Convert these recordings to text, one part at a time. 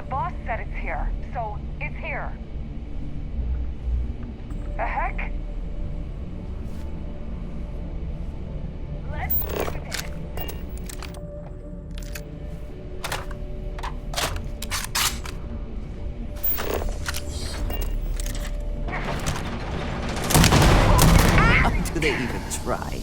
boss said it's here, so it's here. The heck? Let's do this. Do they even try?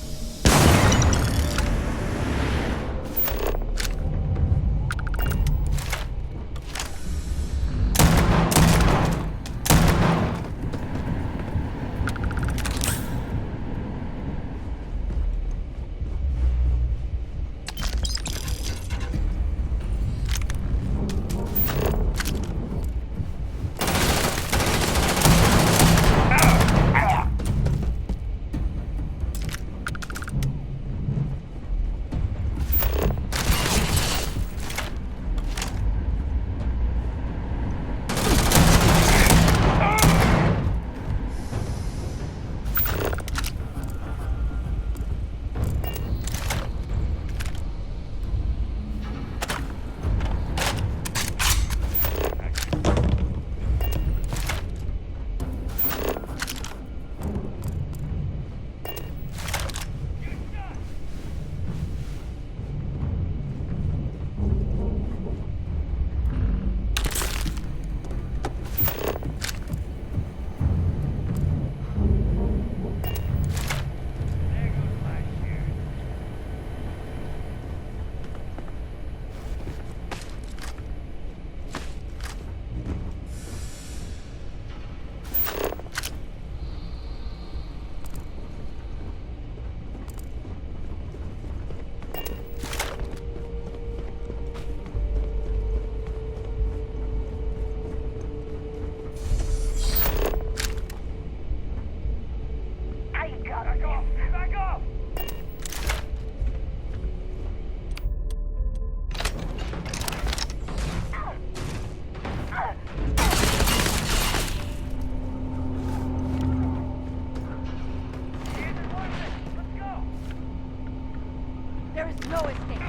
There is no escape.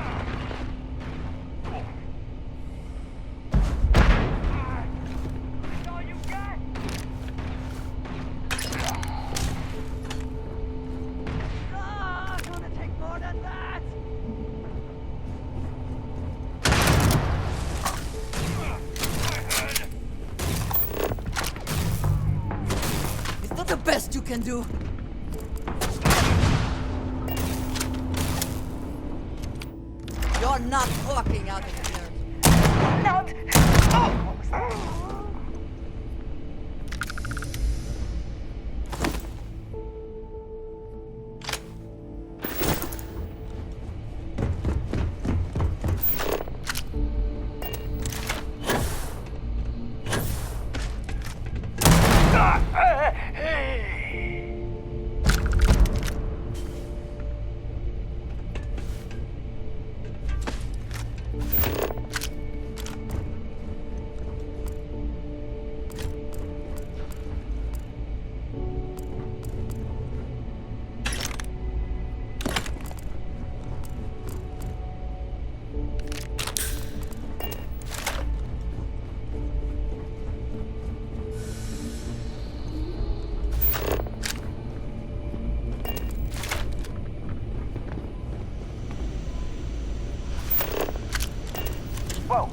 That's all you got? Gonna take more than that. Is that the best you can do? You're not walking out of here. Not. Oh. Whoa,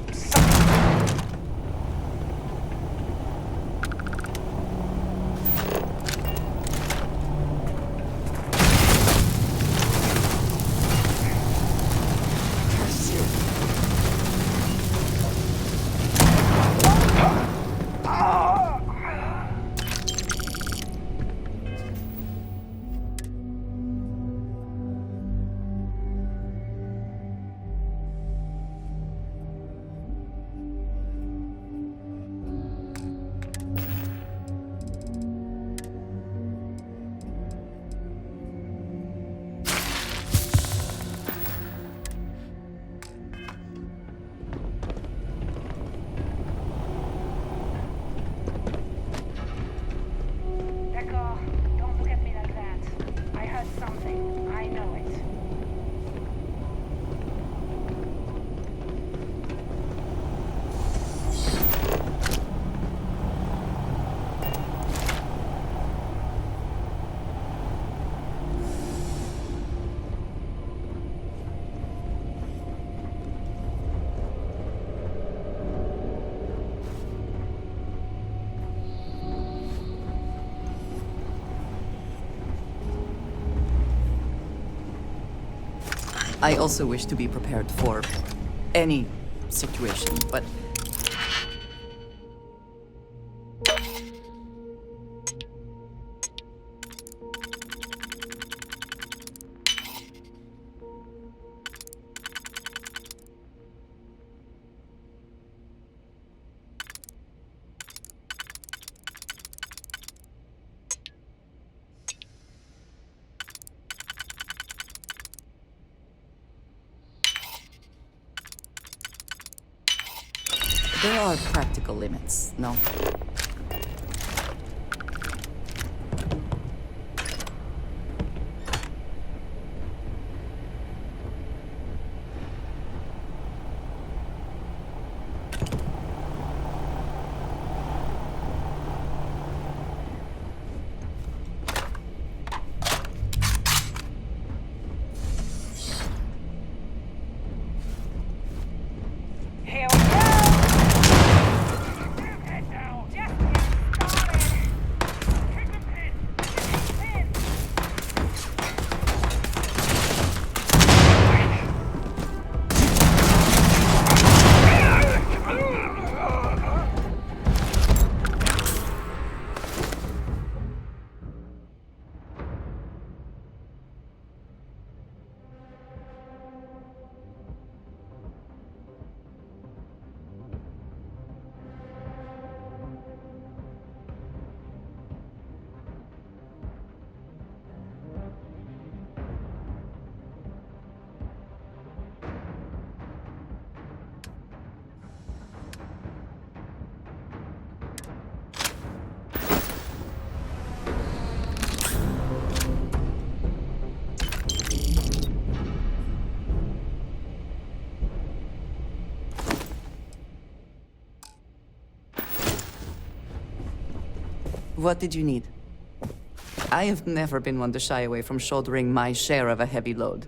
I also wish to be prepared for any situation, but there are practical limits, no? Here we go! Head down! Just get started! Kick the pin! Kick the pin! What did you need? I have never been one to shy away from shouldering my share of a heavy load.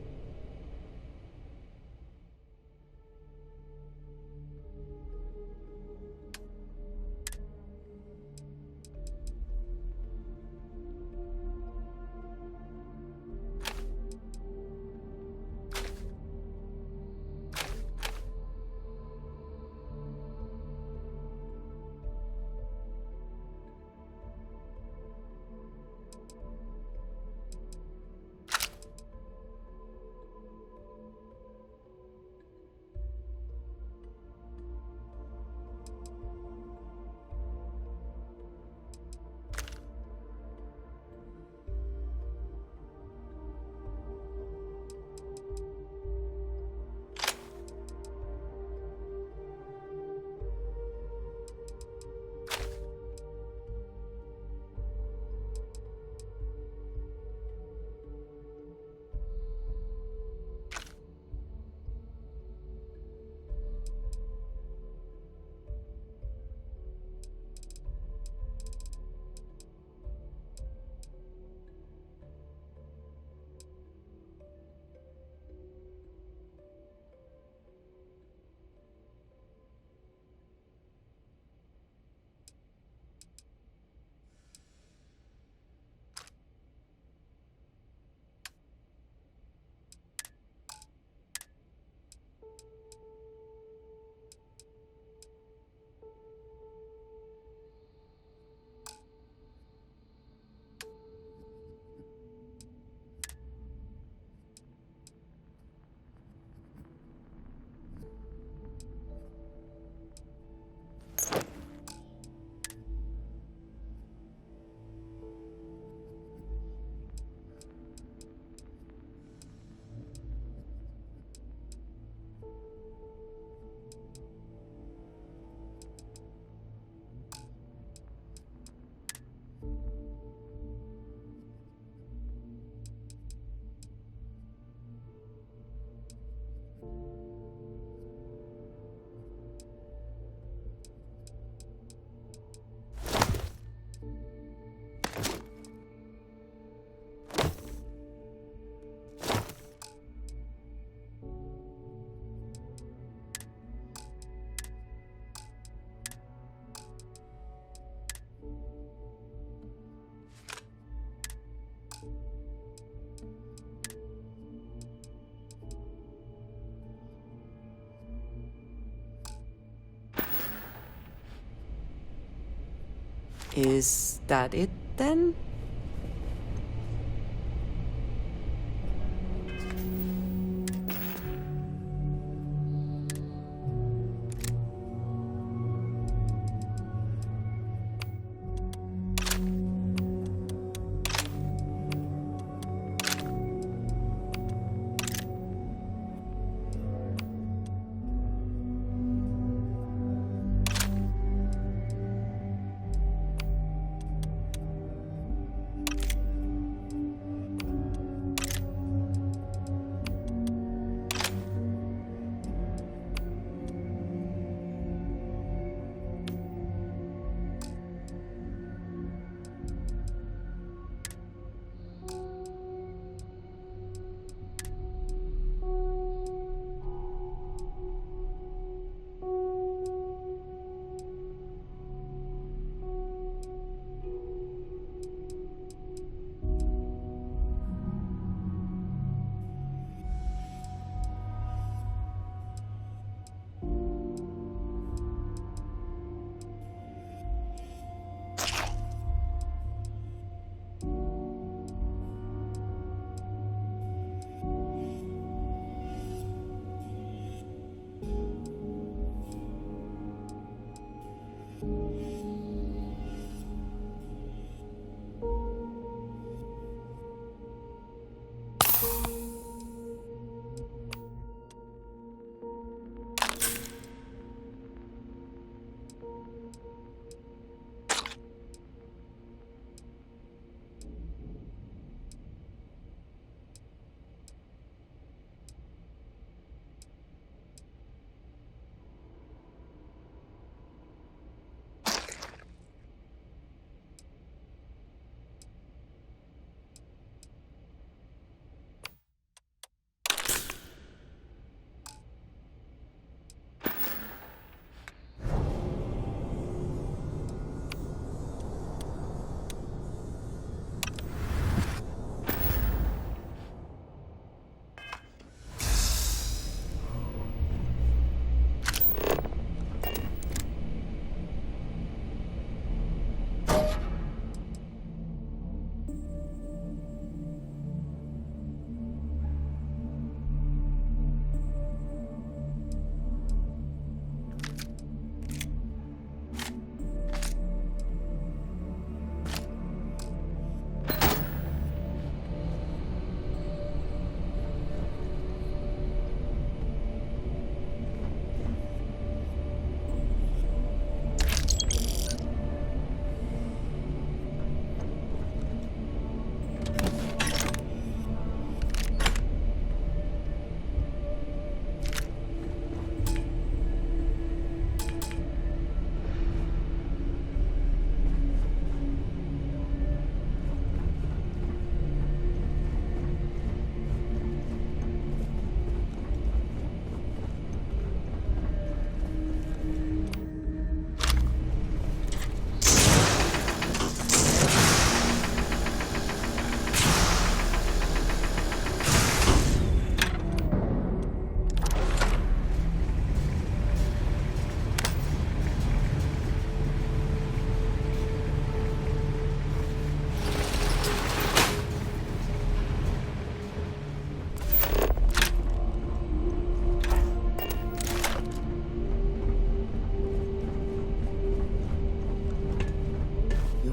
Is that it then?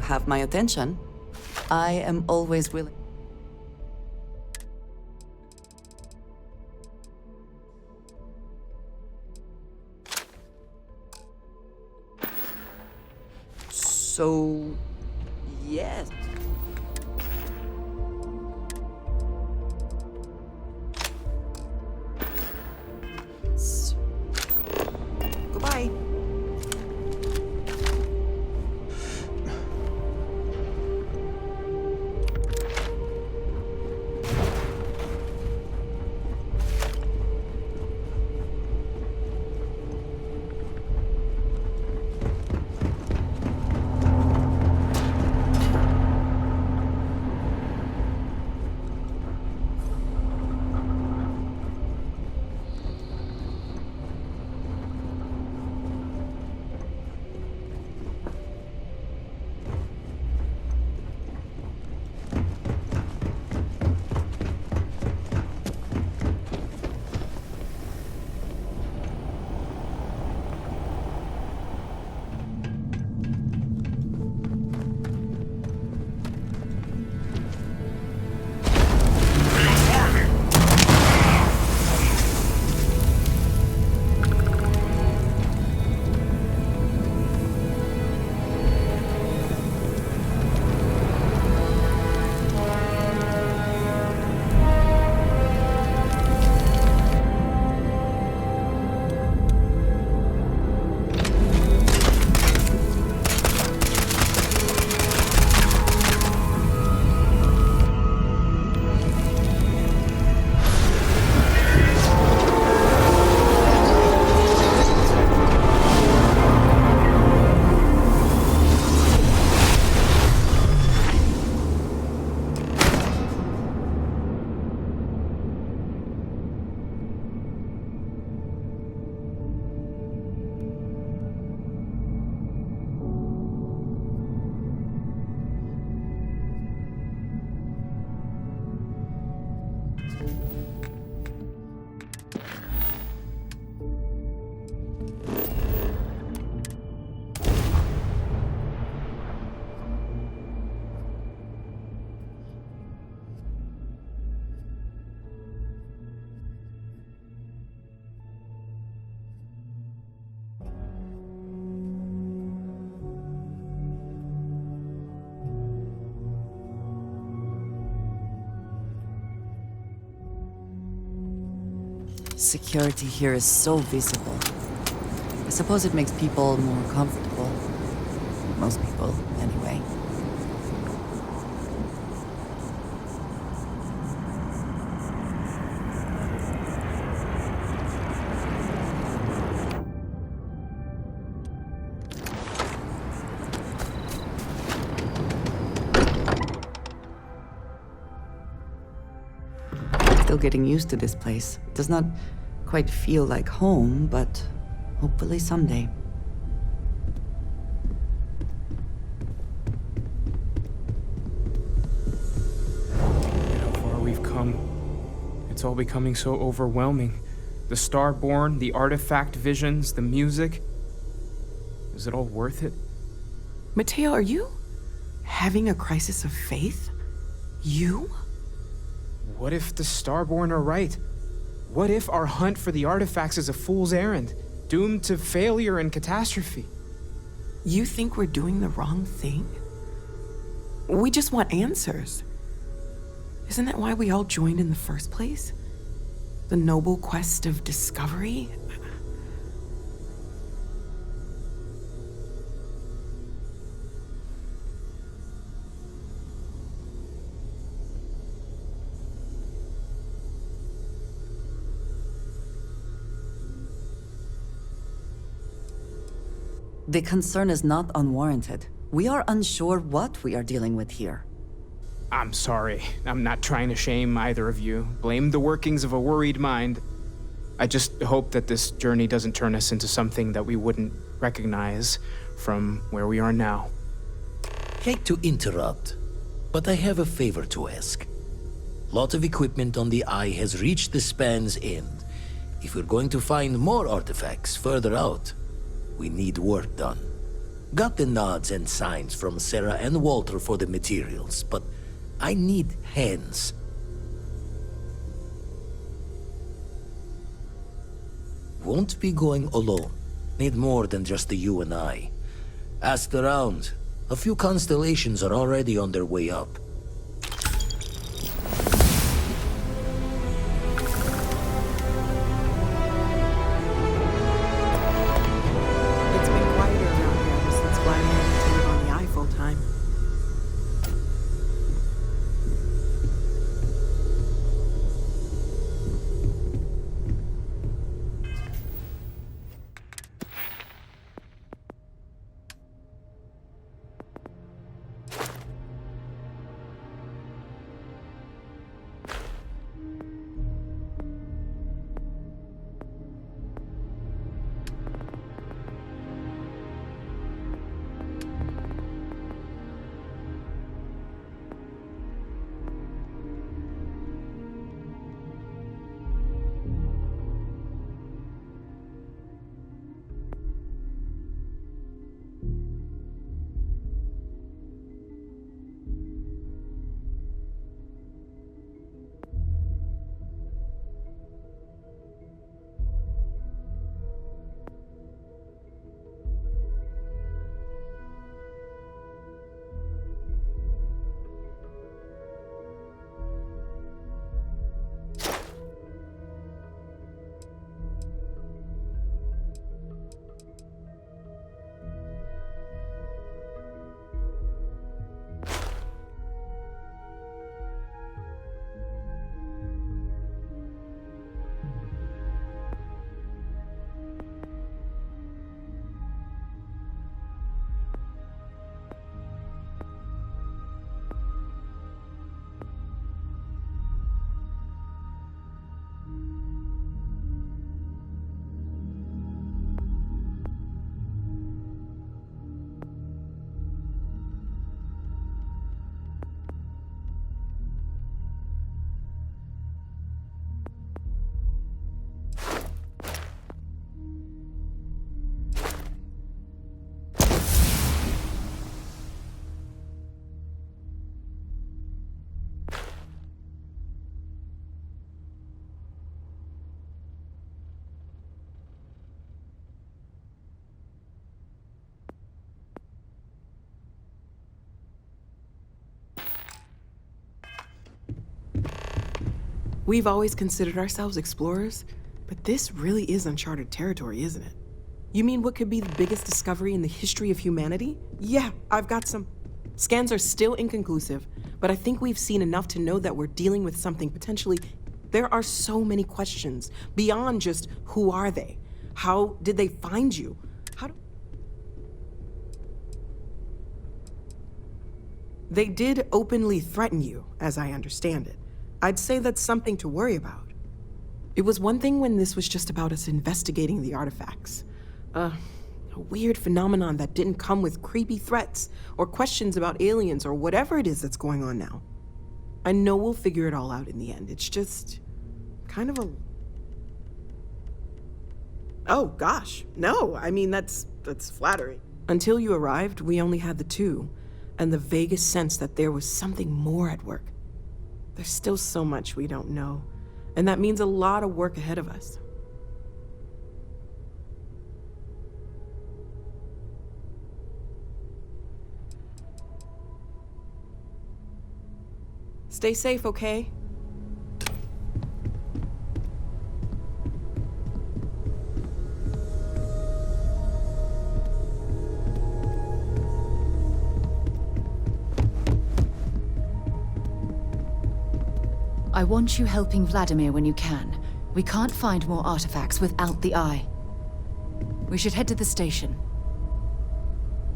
Have my attention. I am always willing. So, yes. Goodbye. Security here is so visible. I suppose it makes people more comfortable. Most people, anyway. Still getting used to this place. Does not quite feel like home, but hopefully someday. Look at how far we've come. It's all becoming so overwhelming. The Starborn, the artifact visions, the music. Is it all worth it? Mateo, are you having a crisis of faith? You? What if the Starborn are right? What if our hunt for the artifacts is a fool's errand, doomed to failure and catastrophe? You think we're doing the wrong thing? We just want answers. Isn't that why we all joined in the first place? The noble quest of discovery? The concern is not unwarranted. We are unsure what we are dealing with here. I'm sorry. I'm not trying to shame either of you. Blame the workings of a worried mind. I just hope that this journey doesn't turn us into something that we wouldn't recognize from where we are now. Hate to interrupt, but I have a favor to ask. Lot of equipment on the Eye has reached the span's end. If we're going to find more artifacts further out, we need work done. Got the nods and signs from Sarah and Walter for the materials, but I need hands. Won't be going alone. Need more than just the you and I. Asked around. A few constellations are already on their way up. It's been quieter around here ever since Vladimir went to live on the Eye full time. We've always considered ourselves explorers, But this really is uncharted territory, isn't it? You mean what could be the biggest discovery in the history of humanity? Yeah, I've got some. Scans are still inconclusive, but I think we've seen enough to know that we're dealing with something potentially. There are so many questions beyond just who are they? How did they find you? How do... They did openly threaten you, as I understand it. I'd say that's something to worry about. It was one thing when this was just about us investigating the artifacts. A weird phenomenon that didn't come with creepy threats or questions about aliens or whatever it is that's going on now. I know we'll figure it all out in the end. It's just kind of a... Oh, gosh. No, I mean, that's flattering. Until you arrived, we only had the two, and the vaguest sense that there was something more at work. There's still so much we don't know, and that means a lot of work ahead of us. Stay safe, okay? I want you helping Vladimir when you can. We can't find more artifacts without the Eye. We should head to the station.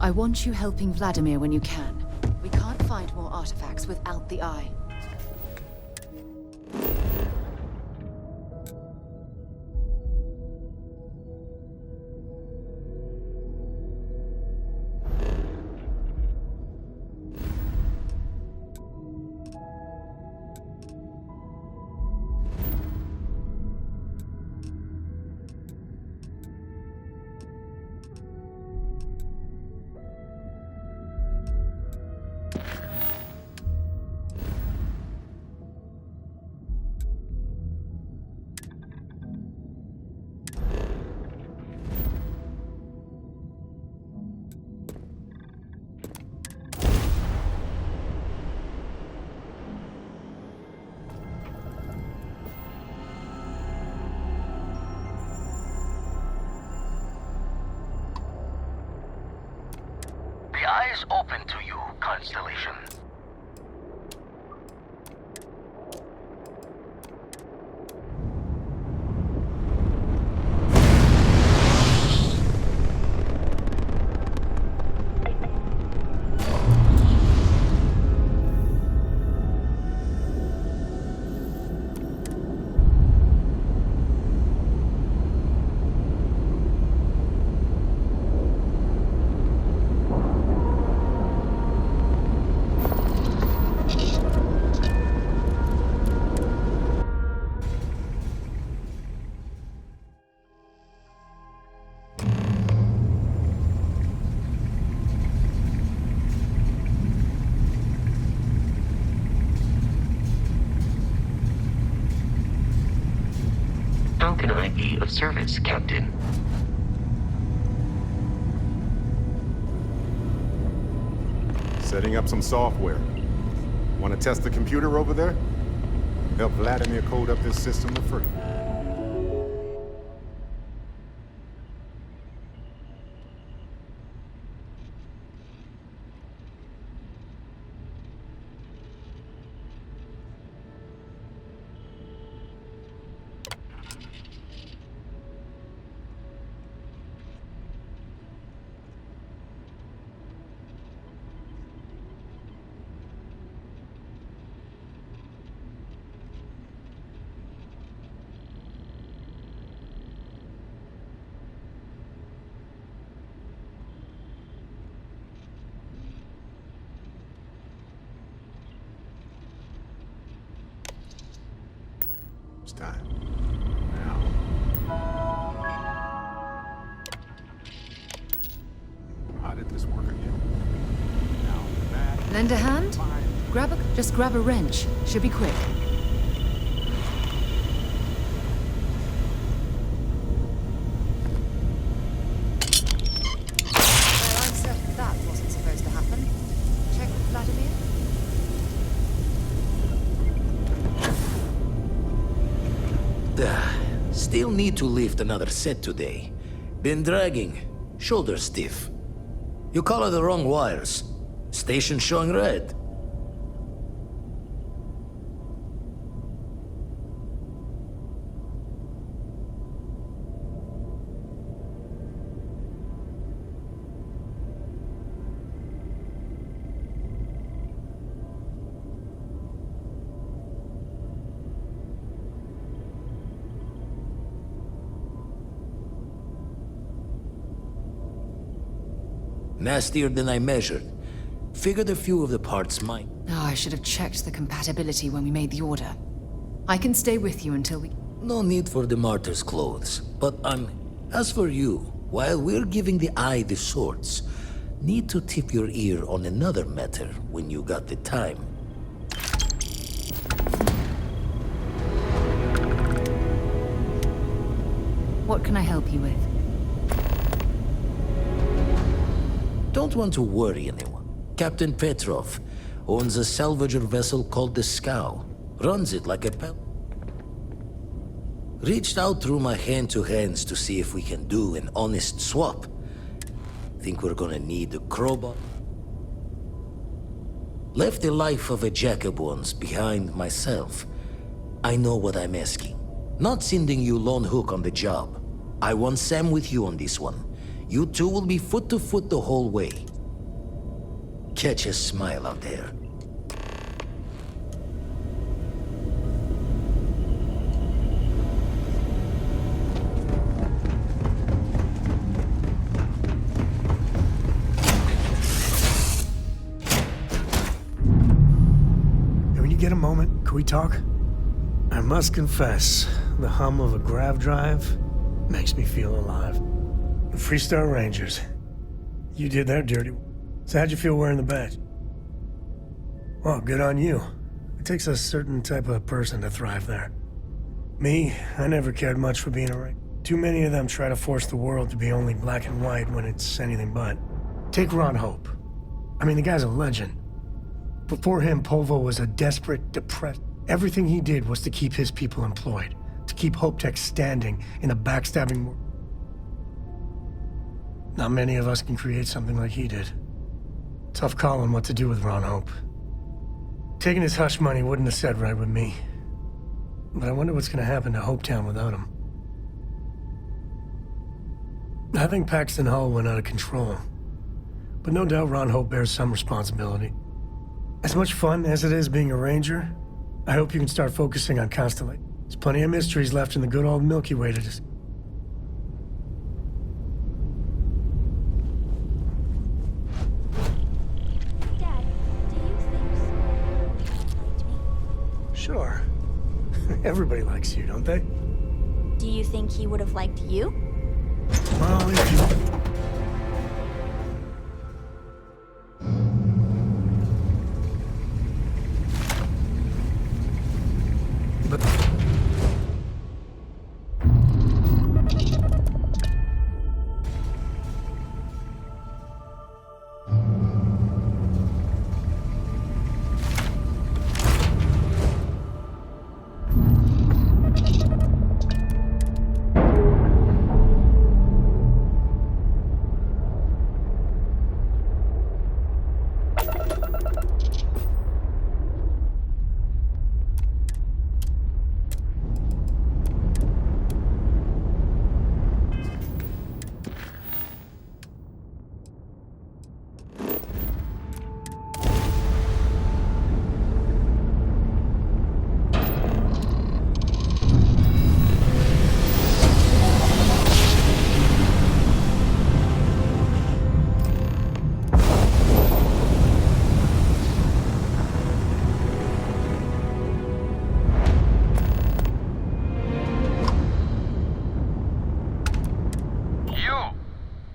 I want you helping Vladimir when you can. We can't find more artifacts without the Eye. The eye is open to you, Constellation. How can I be of service, Captain? Setting up some software. Want to test the computer over there? Help Vladimir code up this system for free. It's time. Now. How did this work again? Now, back. Lend a hand? Just grab a wrench. Should be quick. Well, I'm certain that wasn't supposed to happen. Check with Vladimir. Still We'll need to lift another set today. Been dragging. Shoulder stiff. You color the wrong wires. Station showing red. Nastier than I measured. Figured a few of the parts might. Oh, I should have checked the compatibility when we made the order. I can stay with you until we... No need for the martyr's clothes, but as for you, while we're giving the eye the swords, need to tip your ear on another matter when you got the time. What can I help you with? Don't want to worry anyone. Captain Petrov owns a salvager vessel called the Scow. Runs it like a pet. Reached out through my hand-to-hands to see if we can do an honest swap. Think we're gonna need a crowbar? Left the life of a Jacobons behind myself. I know what I'm asking. Not sending you lone hook on the job. I want Sam with you on this one. You two will be foot to foot the whole way. Catch a smile out there. When you get a moment, can we talk? I must confess, the hum of a grav drive makes me feel alive. The Freestar Rangers. You did their dirty. So how'd you feel wearing the badge? Well, good on you. It takes a certain type of person to thrive there. Me, I never cared much for being a Ranger. Too many of them try to force the world to be only black and white when it's anything but. Take Ron Hope. I mean, the guy's a legend. Before him, Polvo was a desperate, depressed... Everything he did was to keep his people employed. To keep Hope Tech standing in a backstabbing world. Not many of us can create something like he did. Tough calling what to do with Ron Hope. Taking his hush money wouldn't have sat right with me. But I wonder what's gonna happen to Hopetown without him. I think Paxton Hall went out of control. But no doubt Ron Hope bears some responsibility. As much fun as it is being a Ranger, I hope you can start focusing on Constellation. There's plenty of mysteries left in the good old Milky Way to just... Dad, do you think Soren liked me? Sure. Everybody likes you, don't they? Do you think he would have liked you? Well, if you... But...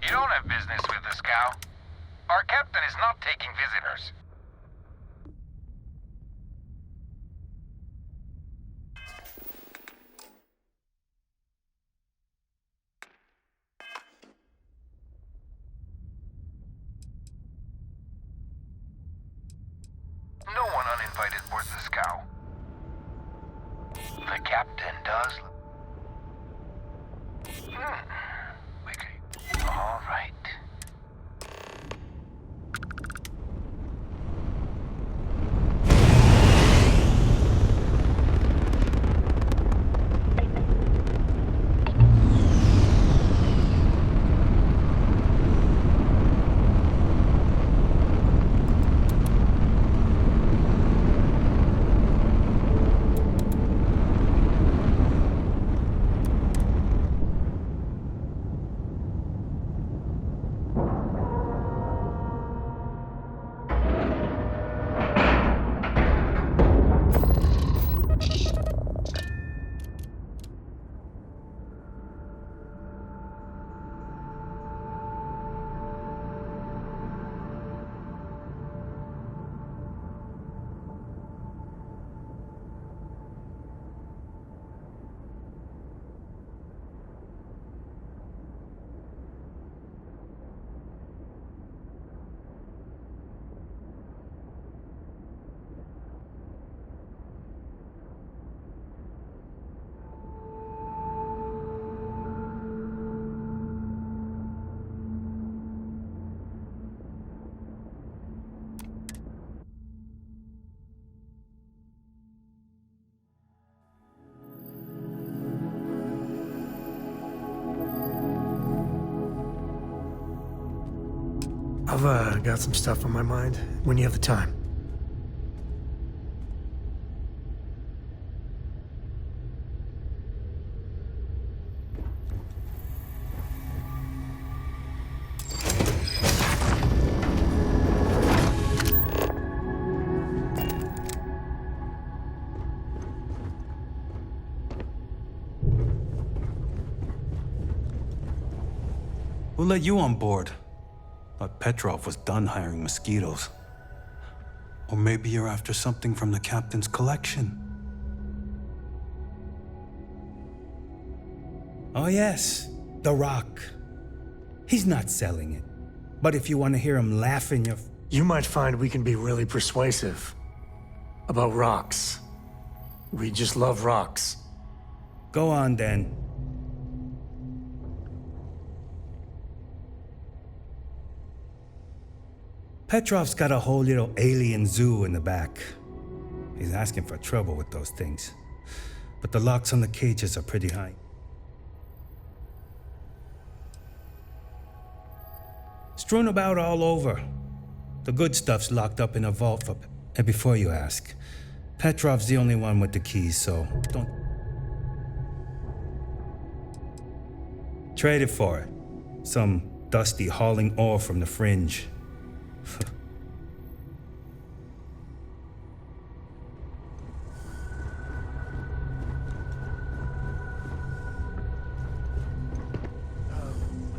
You don't have business with the Scow. Our captain is not taking visitors. No one uninvited boards the Scow. The captain does. I've got some stuff on my mind when you have the time. Who let you on board? Thought Petrov was done hiring mosquitoes. Or maybe you're after something from the captain's collection. Oh yes, the rock. He's not selling it. But if you want to hear him laugh in your... You might find we can be really persuasive. About rocks. We just love rocks. Go on then. Petrov's got a whole little alien zoo in the back. He's asking for trouble with those things. But the locks on the cages are pretty high. Strewn about all over. The good stuff's locked up in a vault for... And before you ask, Petrov's the only one with the keys, so don't... Trade it for it. Some dusty hauling ore from the fringe.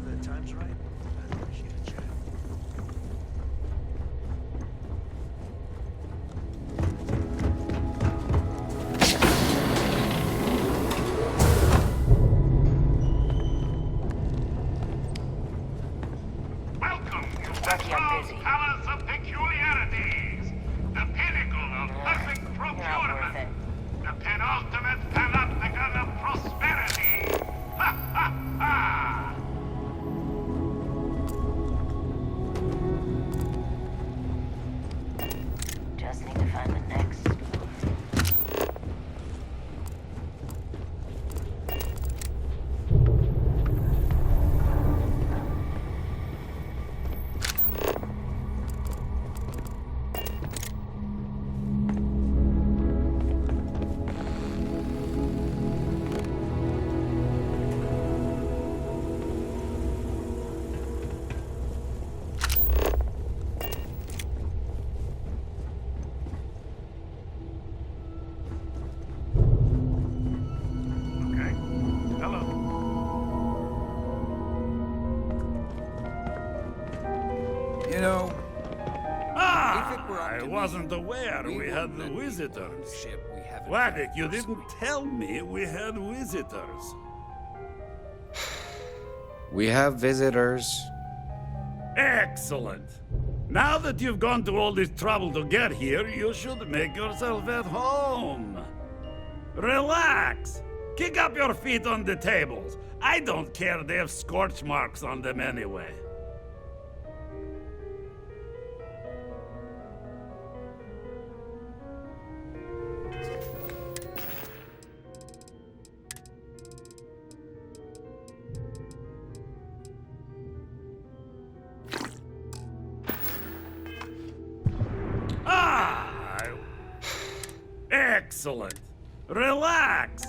The time's right. I appreciate it, Chad. Welcome to Petrov's Palace of Peculiarities, the pinnacle of perfect procurement, the penultimate panopticon of prosperity. Ha ha ha! Just need to find the next. Okay. Hello. You know, I wasn't aware we had visitors. Vladek, you didn't tell me we had visitors. we have visitors. Excellent. Now that you've gone to all this trouble to get here, you should make yourself at home. Relax. Kick up your feet on the tables. I don't care, they have scorch marks on them anyway. Excellent. Relax.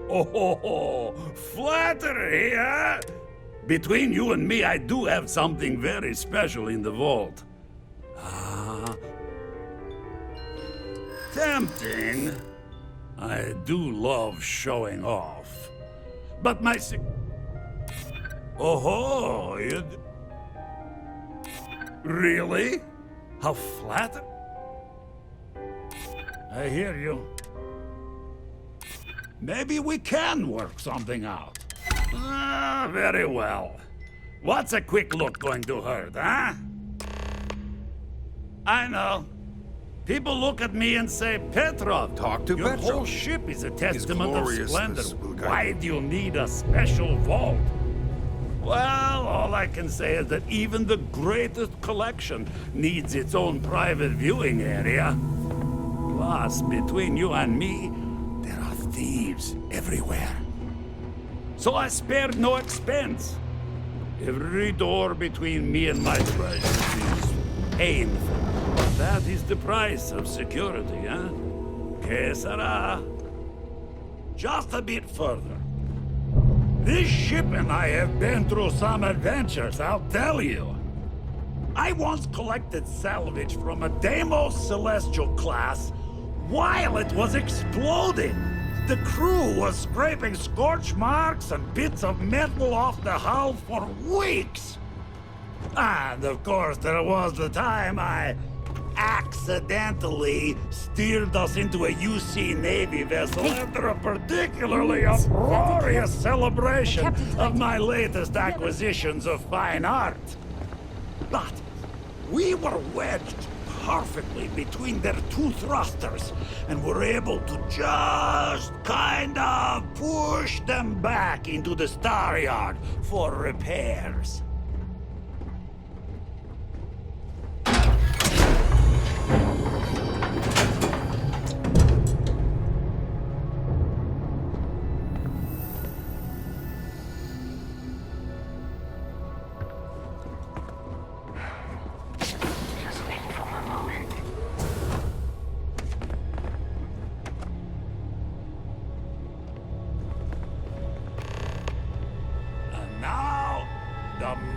Oh, flattery, huh? Between you and me, I do have something very special in the vault. Tempting. I do love showing off. But my Oh, you... Really? How flattering. I hear you. Maybe we can work something out. Very well. What's a quick look going to hurt, huh? I know. People look at me and say, Petrov, Talk to your Petrov. whole ship is a testament of gloriousness splendor. will guide Why you. do you need a special vault? Well, all I can say is that even the greatest collection needs its own private viewing area. Plus, between you and me, there are thieves everywhere. So I spared no expense. Every door between me and my treasures is painful. But that is the price of security, huh? Que sera? Just a bit further. This ship and I have been through some adventures, I'll tell you. I once collected salvage from a Deimos Celestial class while it was exploding. The crew was scraping scorch marks and bits of metal off the hull for weeks. And of course, there was the time I accidentally steered us into a UC Navy vessel after a particularly uproarious celebration of my latest acquisitions of fine art. But we were wedged perfectly between their two thrusters and were able to just kind of push them back into the Star Yard for repairs.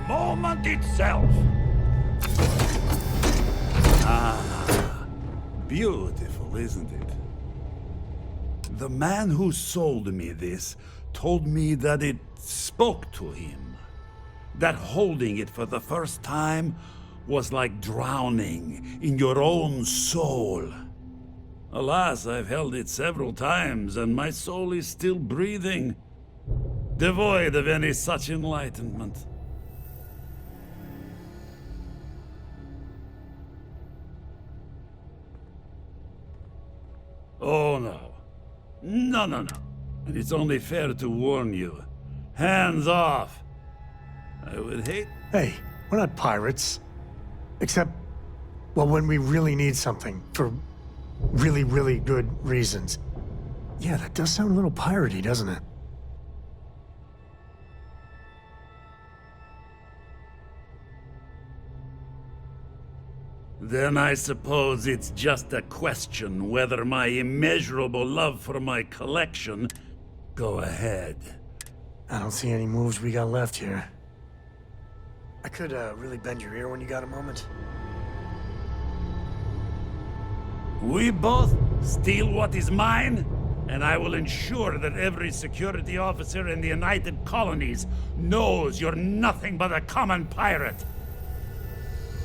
Moment itself. Ah, beautiful, isn't it? The man who sold me this told me that it spoke to him. That holding it for the first time was like drowning in your own soul. Alas, I've held it several times, and my soul is still breathing, devoid of any such enlightenment. Oh, no. No. And it's only fair to warn you. Hands off. I would hate... Hey, we're not pirates. Except, well, when we really need something for really, really good reasons. Yeah, that does sound a little piratey, doesn't it? Then I suppose it's just a question whether my immeasurable love for my collection... Go ahead. I don't see any moves we got left here. I could really bend your ear when you got a moment. We both steal what is mine, and I will ensure that every security officer in the United Colonies knows you're nothing but a common pirate.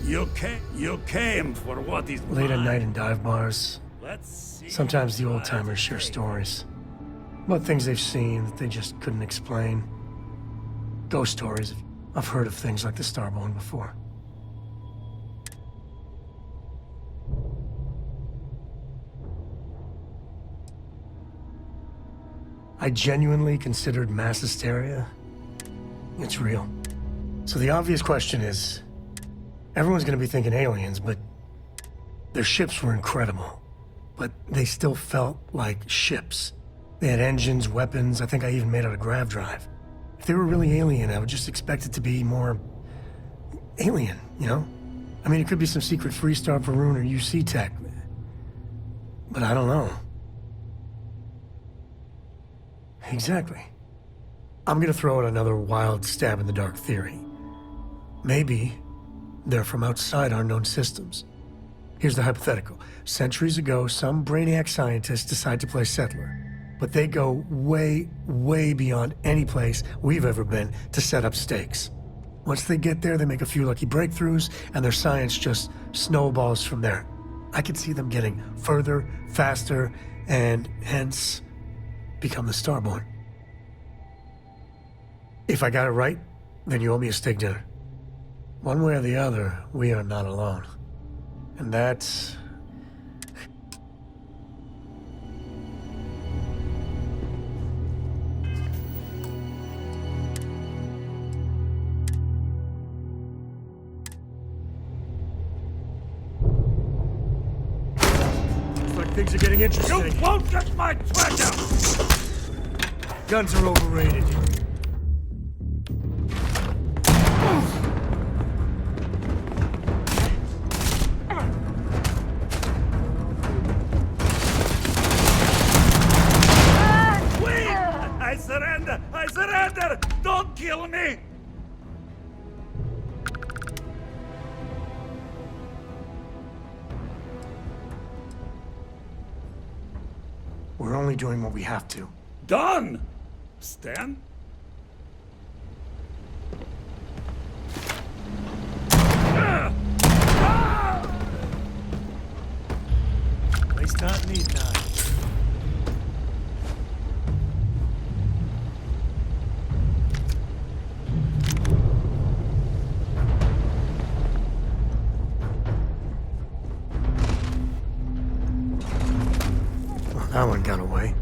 You came for what is Late at mine. night in dive bars. Sometimes the old-timers share stories. About things they've seen that they just couldn't explain. Ghost stories. I've heard of things like the Starborn before. I genuinely considered mass hysteria. It's real. So the obvious question is, everyone's gonna be thinking aliens, but their ships were incredible. But they still felt like ships. They had engines, weapons, I think I even made out a grav drive. If they were really alien, I would just expect it to be more... alien, you know? I mean, it could be some secret Freestar Varun or UC tech. But I don't know. Exactly. I'm gonna throw out another wild stab-in-the-dark theory. Maybe they're from outside our known systems. Here's the hypothetical. Centuries ago, some brainiac scientists decide to play settler. But they go way, way beyond any place we've ever been to set up stakes. Once they get there, they make a few lucky breakthroughs, and their science just snowballs from there. I could see them getting further, faster, and hence become the Starborn. If I got it right, then you owe me a steak dinner. One way or the other, we are not alone. And that's... looks like things are getting interesting. You won't get my treasure! Guns are overrated. Don't kill me! We're only doing what we have to. Done! Stan? Waste not, need not. Well, that one got away.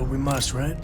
what we must, right?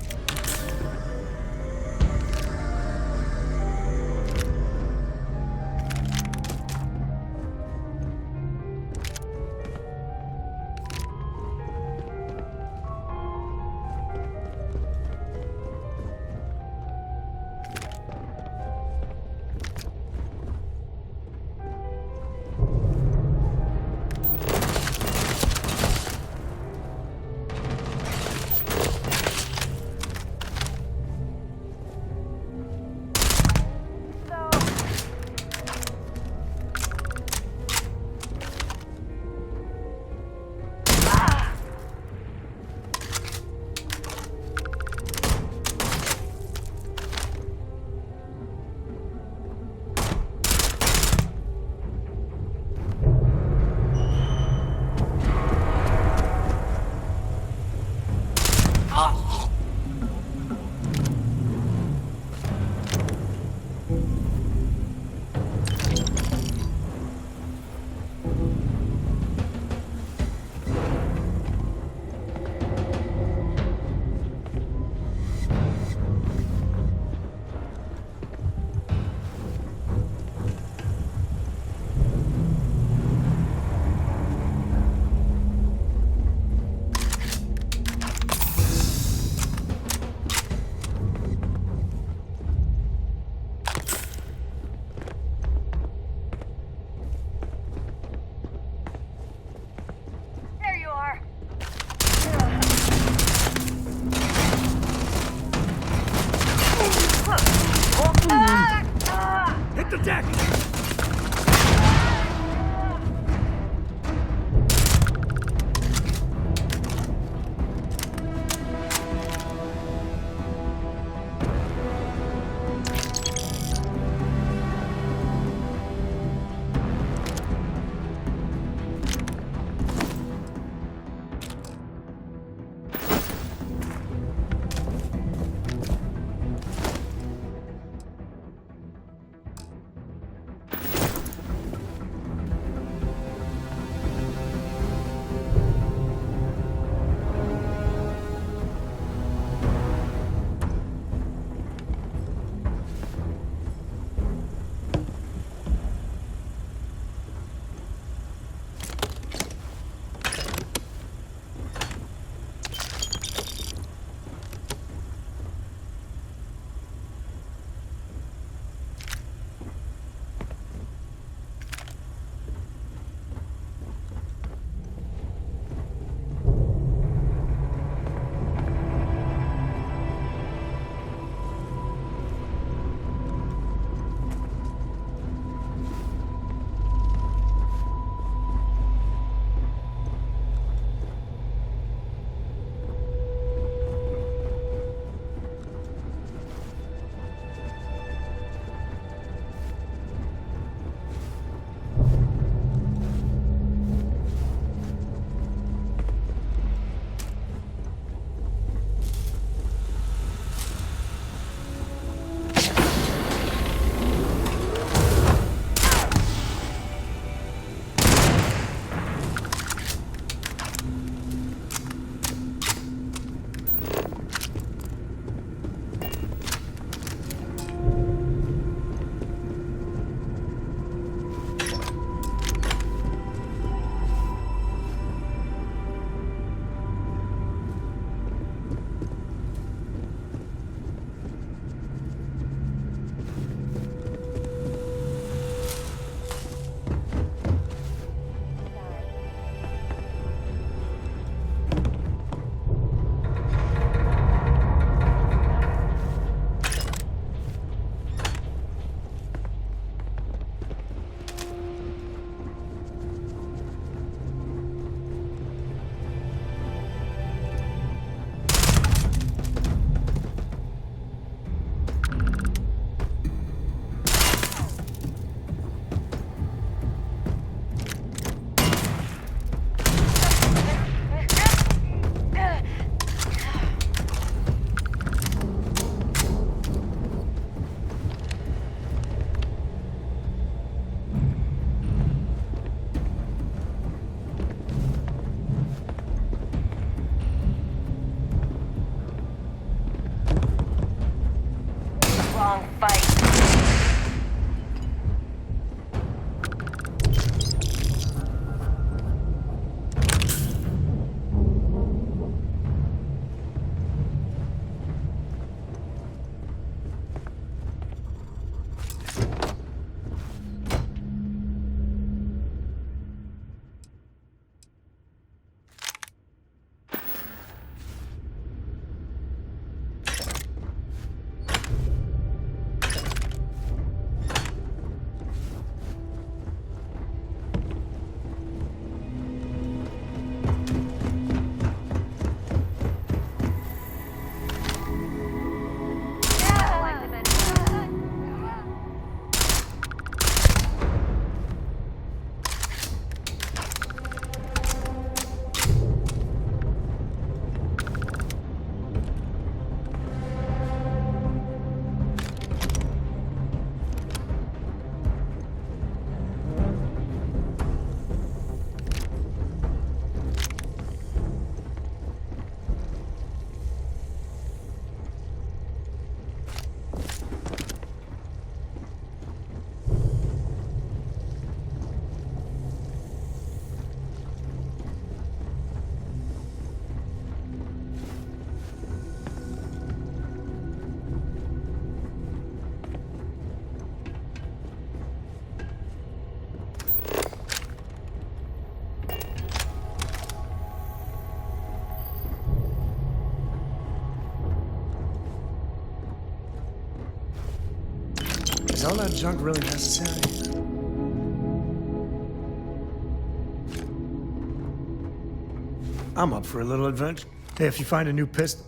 don't fight. Is all that junk really necessary? I'm up for a little adventure. Hey, if you find a new pistol.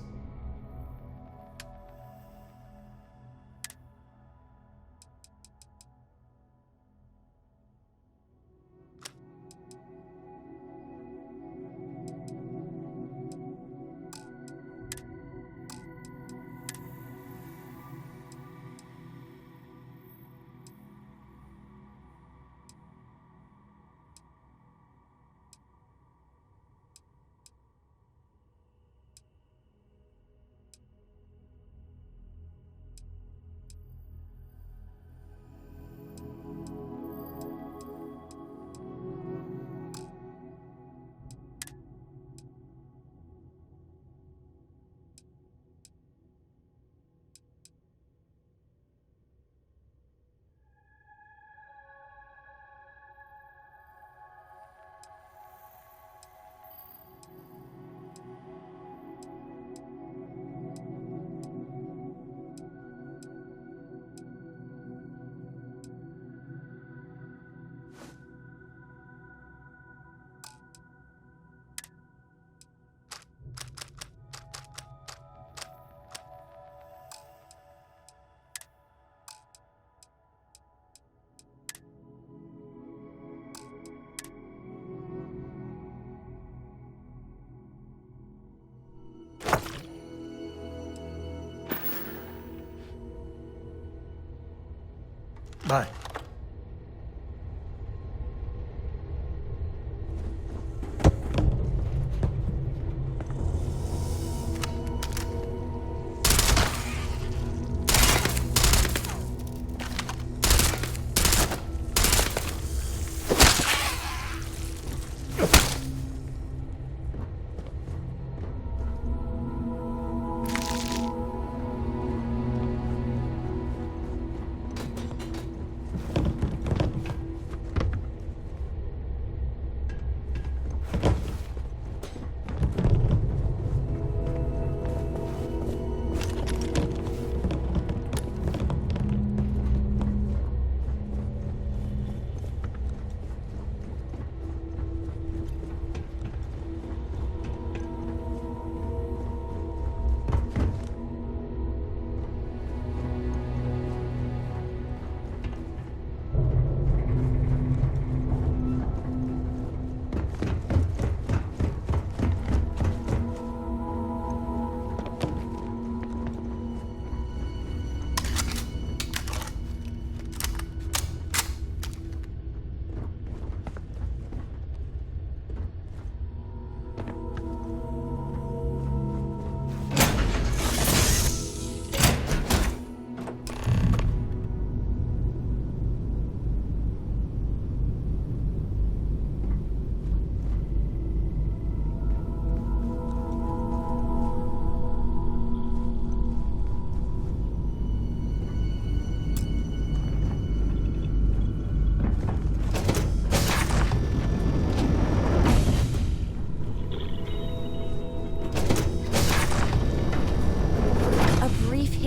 Bye.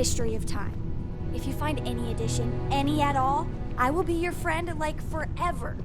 history of time. If you find any addition, any at all, I will be your friend, like, forever.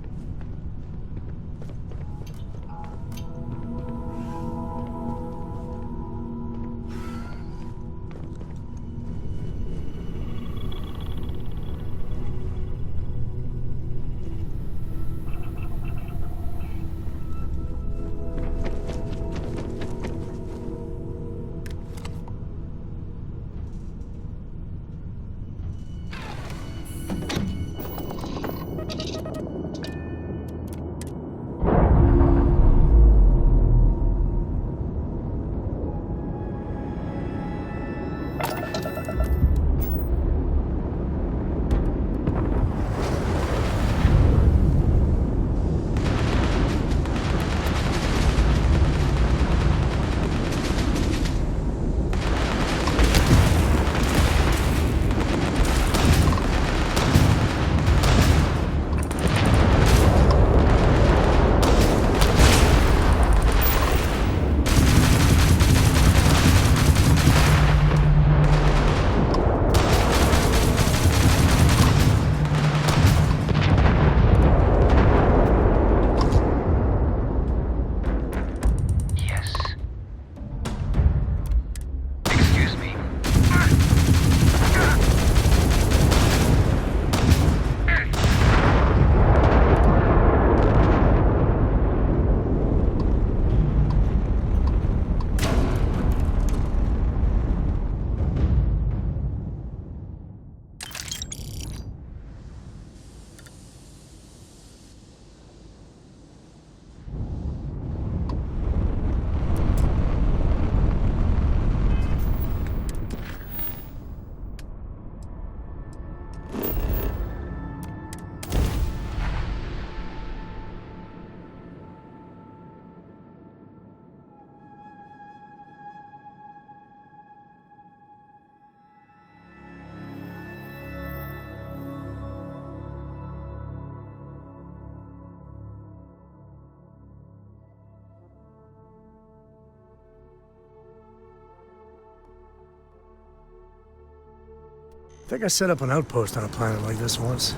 I think I set up an outpost on a planet like this once.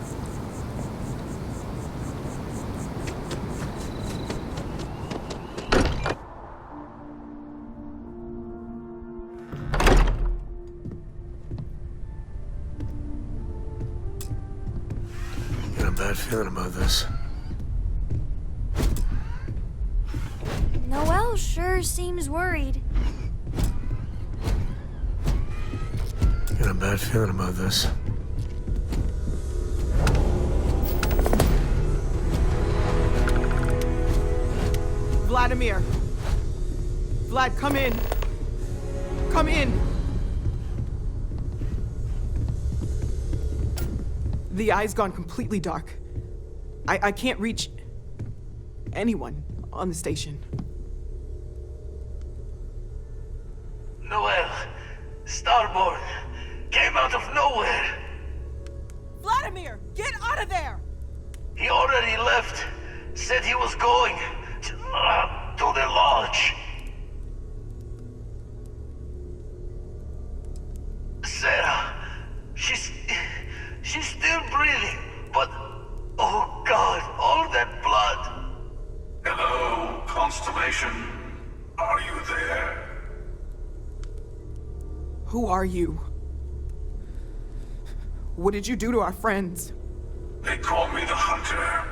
Got a bad feeling about this. Noel sure seems worried. Got a bad feeling about this. Vladimir! Vlad, come in! Come in! The eye's gone completely dark. I can't reach anyone on the station. Noel, Starborn came out of nowhere. Vladimir, get out of there! He already left. Said he was going to the lodge. Sarah, she's still breathing, but oh God, all that blood. Hello, Constellation. Are you there? Who are you? What did you do to our friends? They call me the Hunter.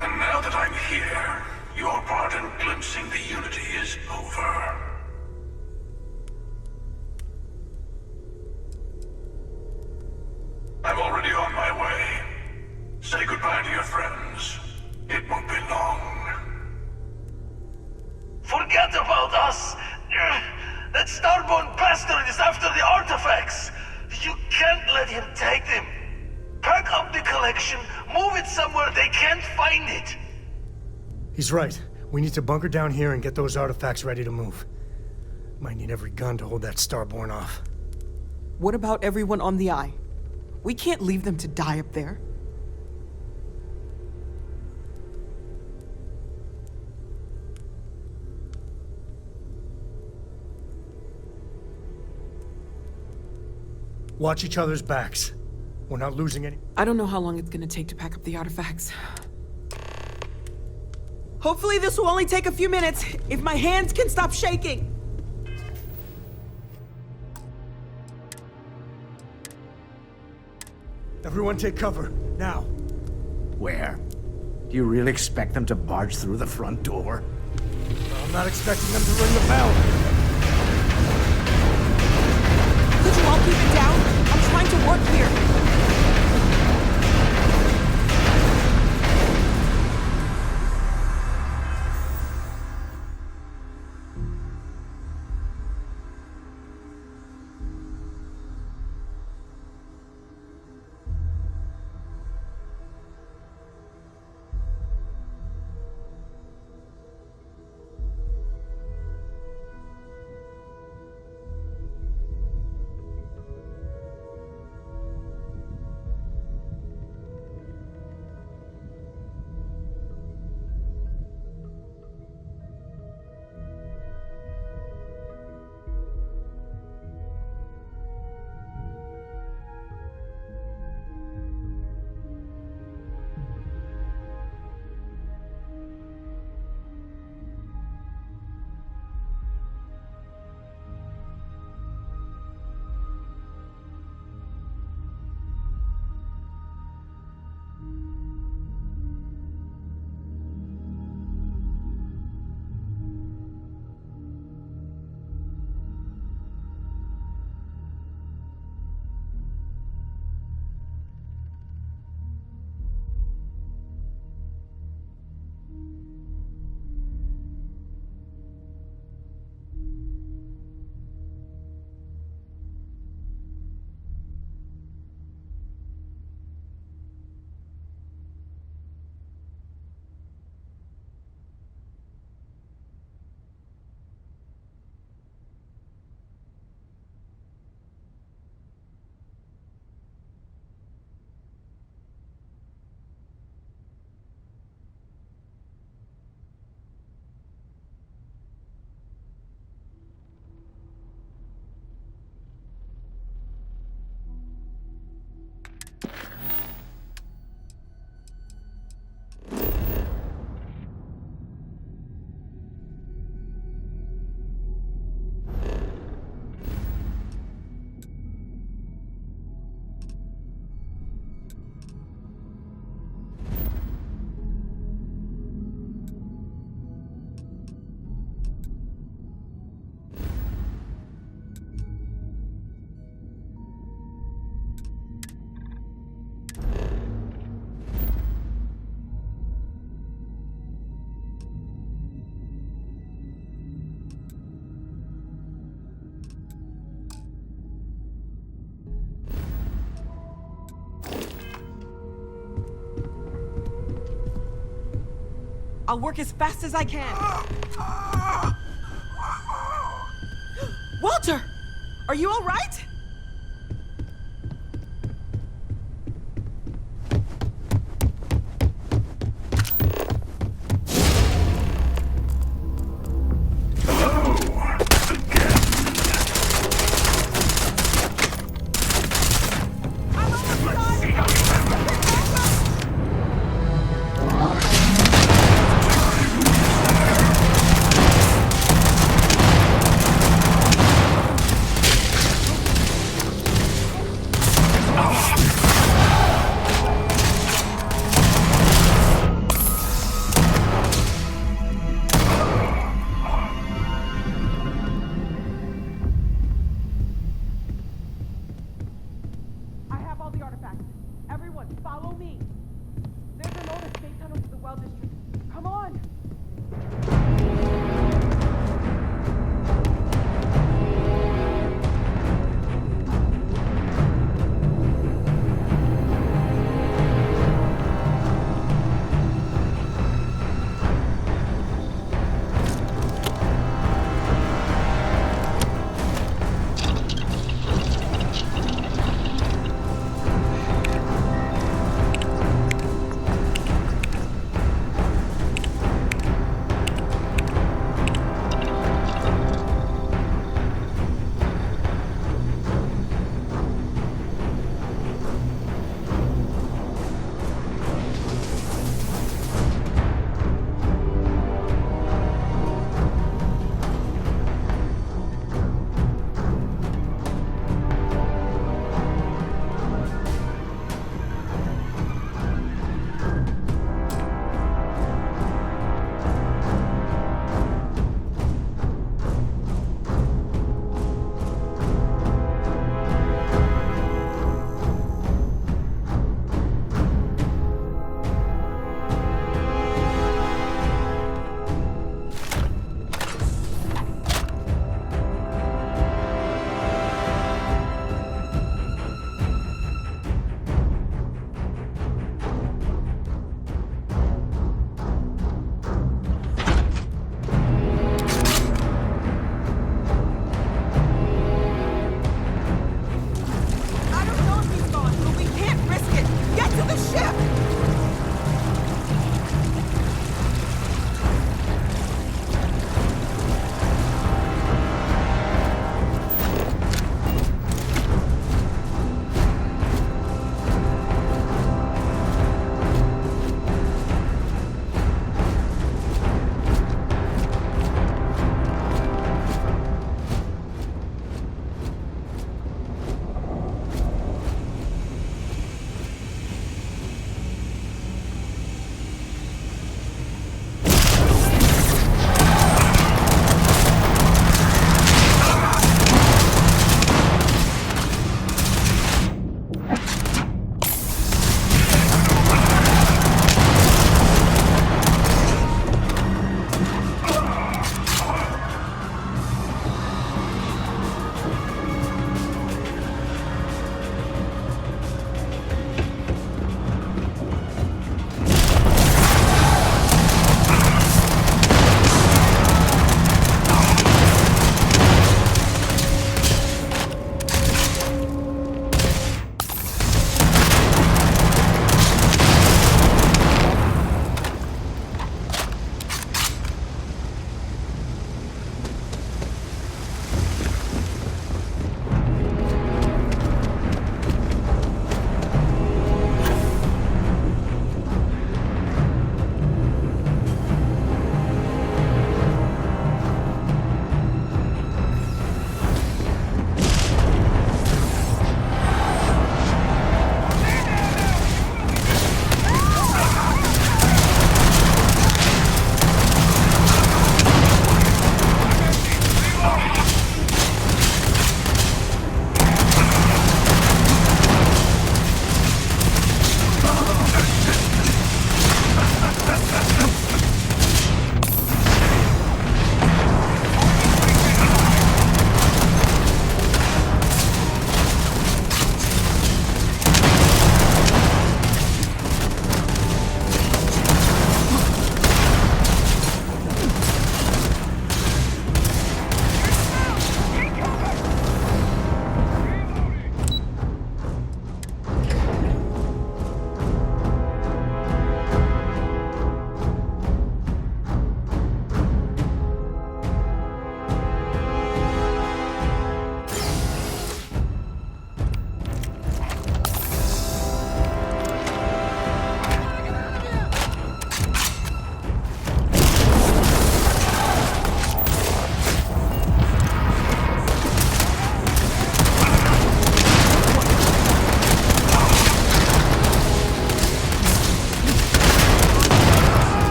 And now that I'm here, your part in glimpsing the Unity is over. I'm already on my way. Say goodbye to your friends. It won't be long. Forget about us! That Starborn bastard is after the artifacts! You can't let him take them! Pack up the collection, move it somewhere they can't find it! He's right. We need to bunker down here and get those artifacts ready to move. Might need every gun to hold that Starborn off. What about everyone on the Eye? We can't leave them to die up there. Watch each other's backs. We're not losing any. I don't know how long it's gonna take to pack up the artifacts. Hopefully this will only take a few minutes, if my hands can stop shaking. Everyone take cover, now. Where? Do you really expect them to barge through the front door? I'm not expecting them to ring the bell. Could you all keep it down? I'm trying to work here. I'll work as fast as I can. Walter! Are you all right?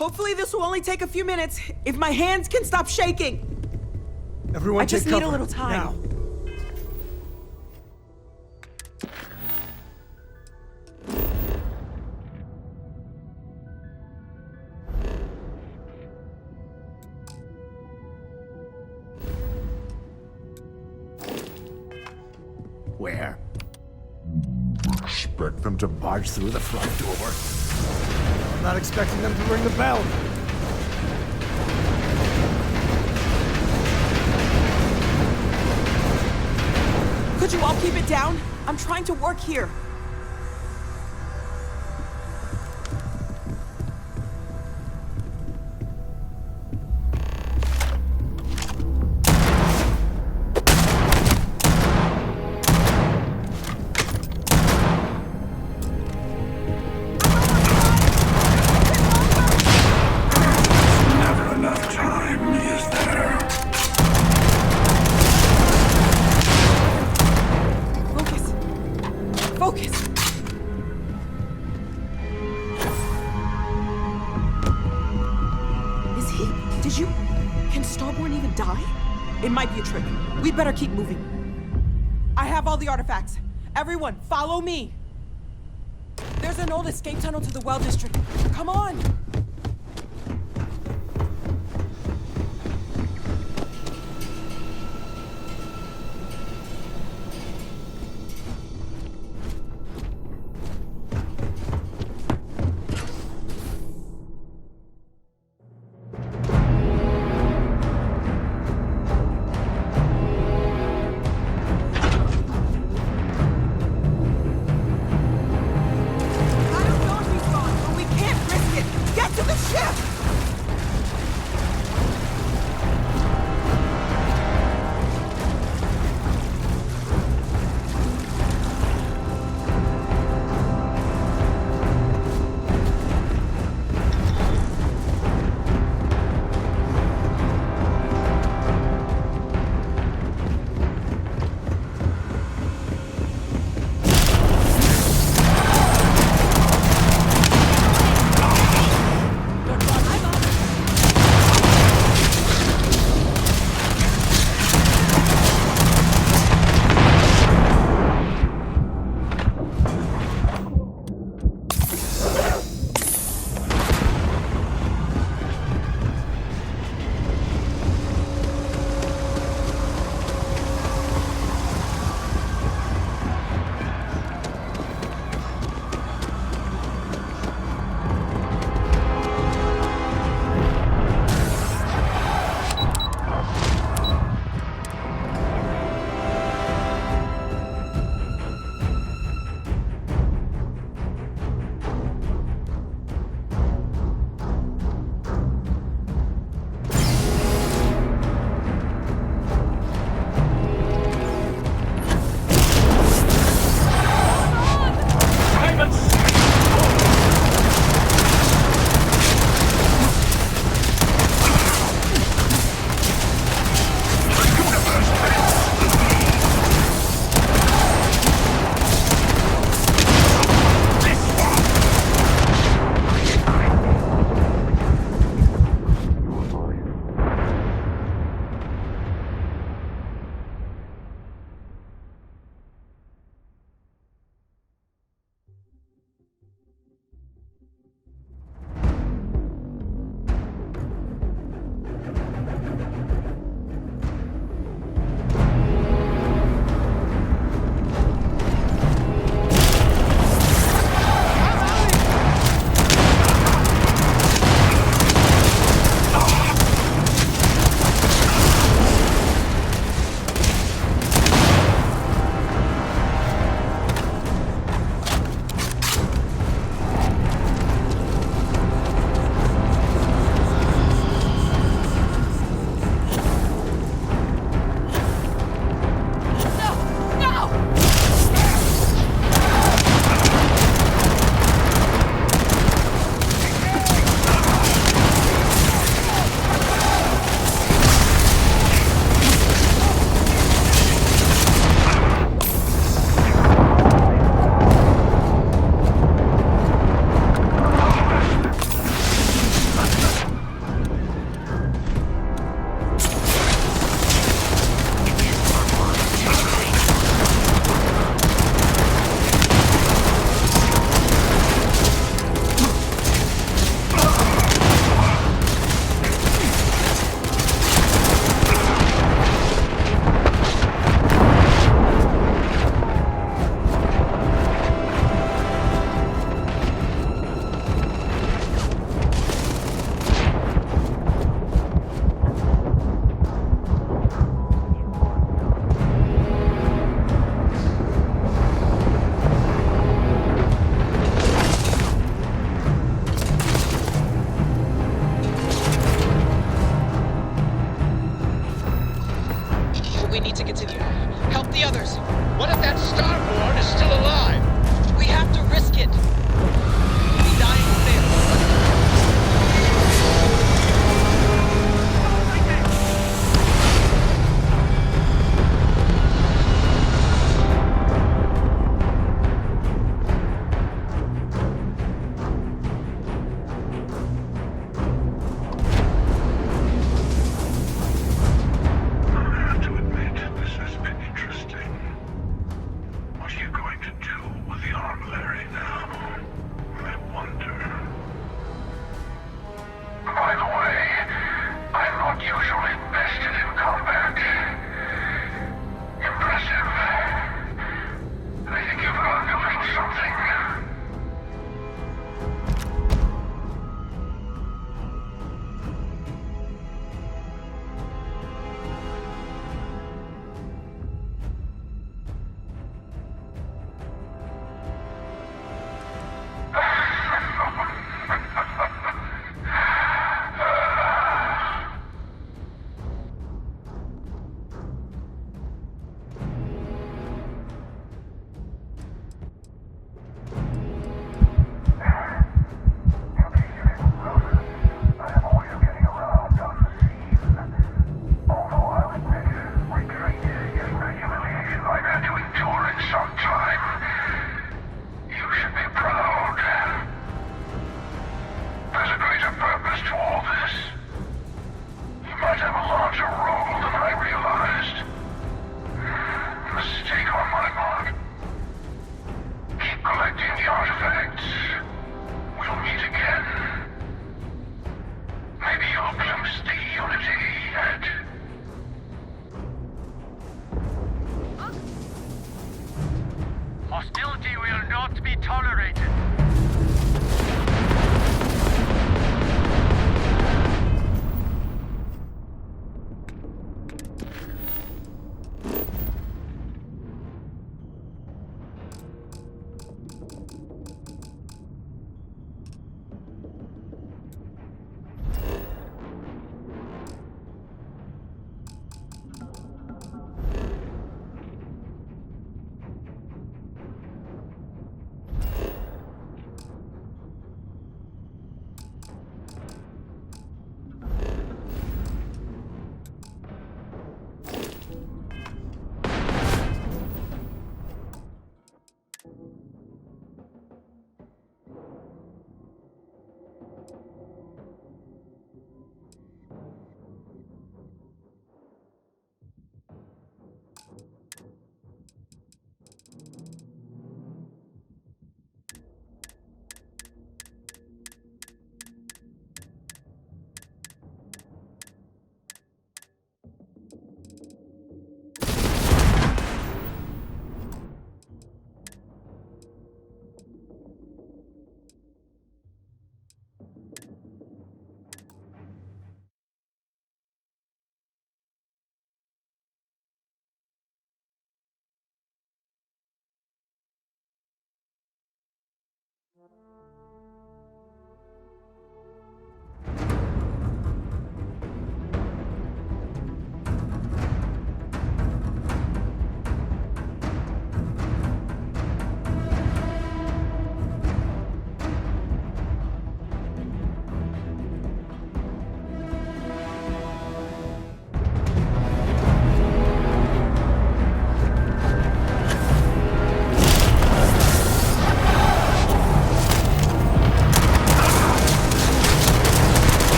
Hopefully this will only take a few minutes, if my hands can stop shaking. Everyone I just take need cover. a little time. Now. Where? Expect them to barge through the front door. I'm not expecting them to ring the bell. Could you all keep it down? I'm trying to work here. Never enough time, is there? Focus. Is he? Did you? Can Starborn even die? It might be a trick. We'd better keep moving. I have all the artifacts. Everyone, follow me. There's an old escape tunnel to the well district. Come on. I don't know if he's gone, but we can't risk it. Get some time. You should be proud. There's a greater purpose to all this. You might have a larger role than I realized. Mistake on my part. Keep collecting the artifacts. We'll meet again. Maybe you'll glimpse the unity yet. Hostility will not be tolerated.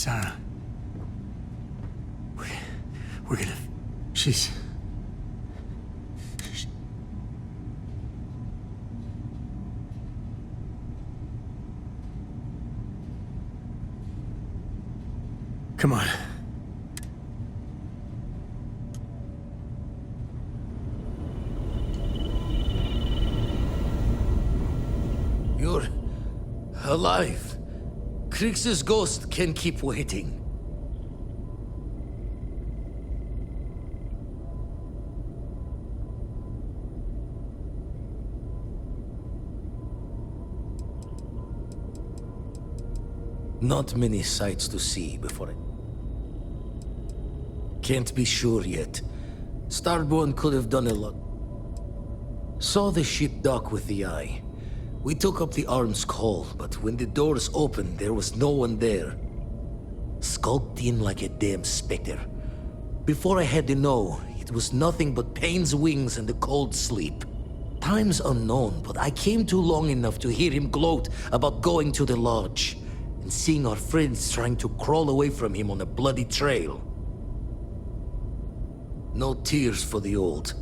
Sarah. We're gonna... She's... Come on. You're alive. Krix's ghost can keep waiting. Not many sights to see before it. Can't be sure yet. Starborn could have done a lot. Saw the ship dock with the eye. We took up the arms call, but when the doors opened, there was no one there. Skulked in like a damn specter. Before I had to know, it was nothing but pain's wings and the cold sleep. Time's unknown, but I came too long enough to hear him gloat about going to the lodge and seeing our friends trying to crawl away from him on a bloody trail. No tears for the old.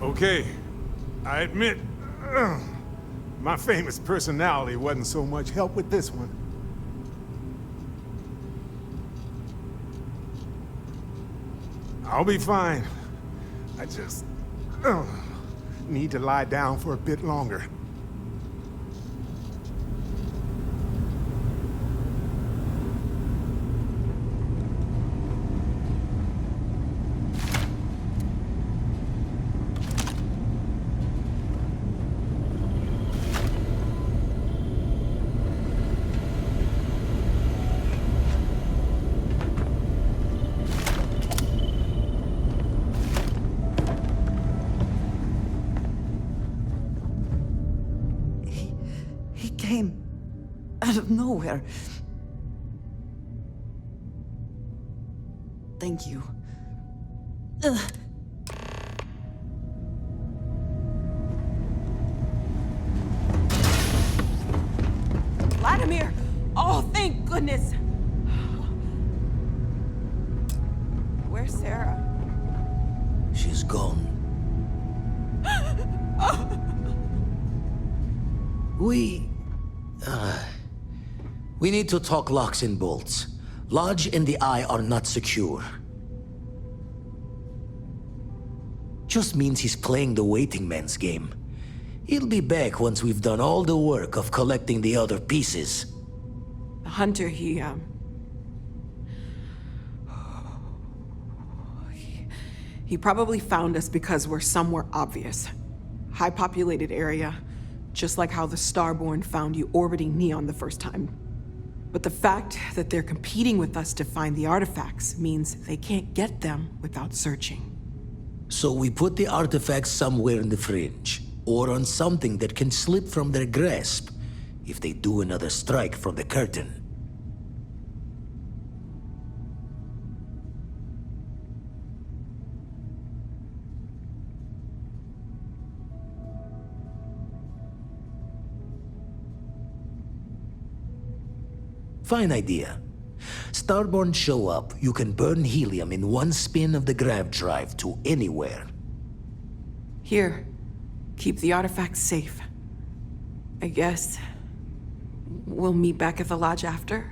Okay, I admit, my famous personality wasn't so much help with this one. I'll be fine. I just need to lie down for a bit longer. Out of nowhere. Thank you. Vladimir! Oh, thank goodness! Where's Sarah? She's gone. We need to talk locks and bolts. Lodge and the Eye are not secure. Just means he's playing the waiting man's game. He'll be back once we've done all the work of collecting the other pieces. The hunter, he probably found us because we're somewhere obvious. High-populated area, just like how the Starborn found you orbiting Neon the first time. But the fact that they're competing with us to find the artifacts means they can't get them without searching. So we put the artifacts somewhere in the fringe, or on something that can slip from their grasp if they do another strike from the curtain. Fine idea. Starborn show up, you can burn helium in one spin of the grav drive to anywhere. Here, keep the artifacts safe. I guess we'll meet back at the lodge after?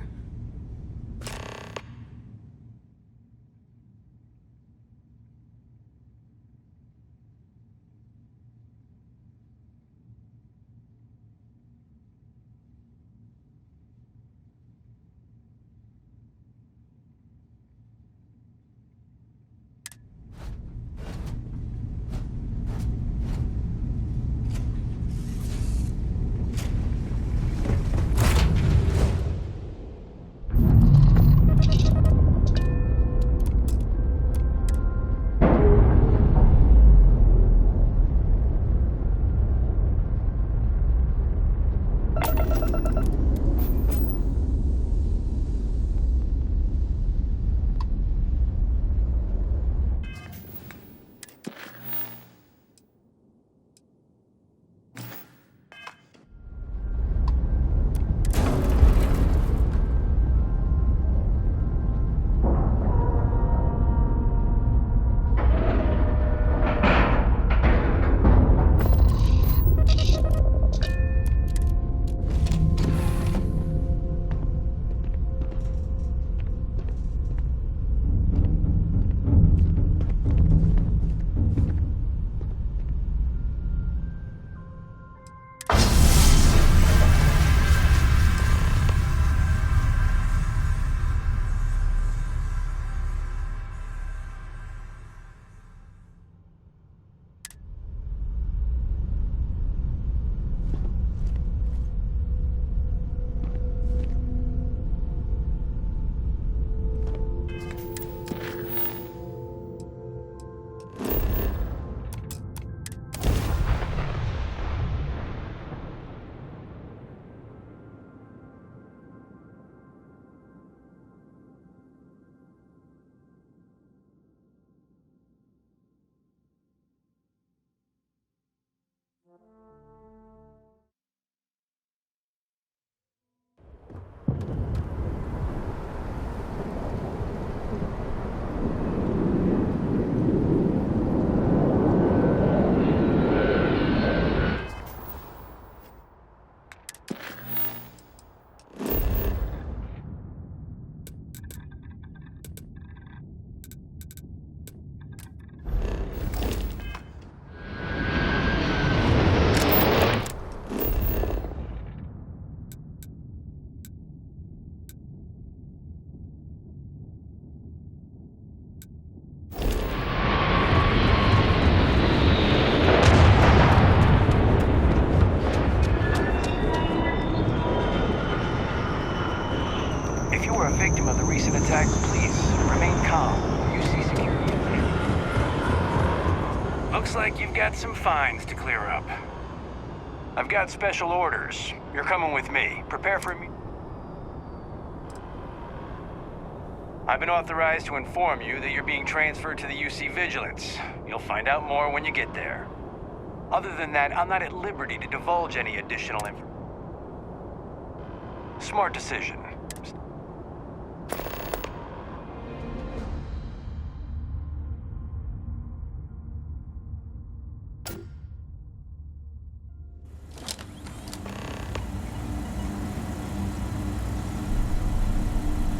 If you were a victim of the recent attack, please remain calm. UC security. Looks like you've got some fines to clear up. I've got special orders. You're coming with me. Prepare for me. I've been authorized to inform you that you're being transferred to the UC Vigilance. You'll find out more when you get there. Other than that, I'm not at liberty to divulge any additional information. Smart decision.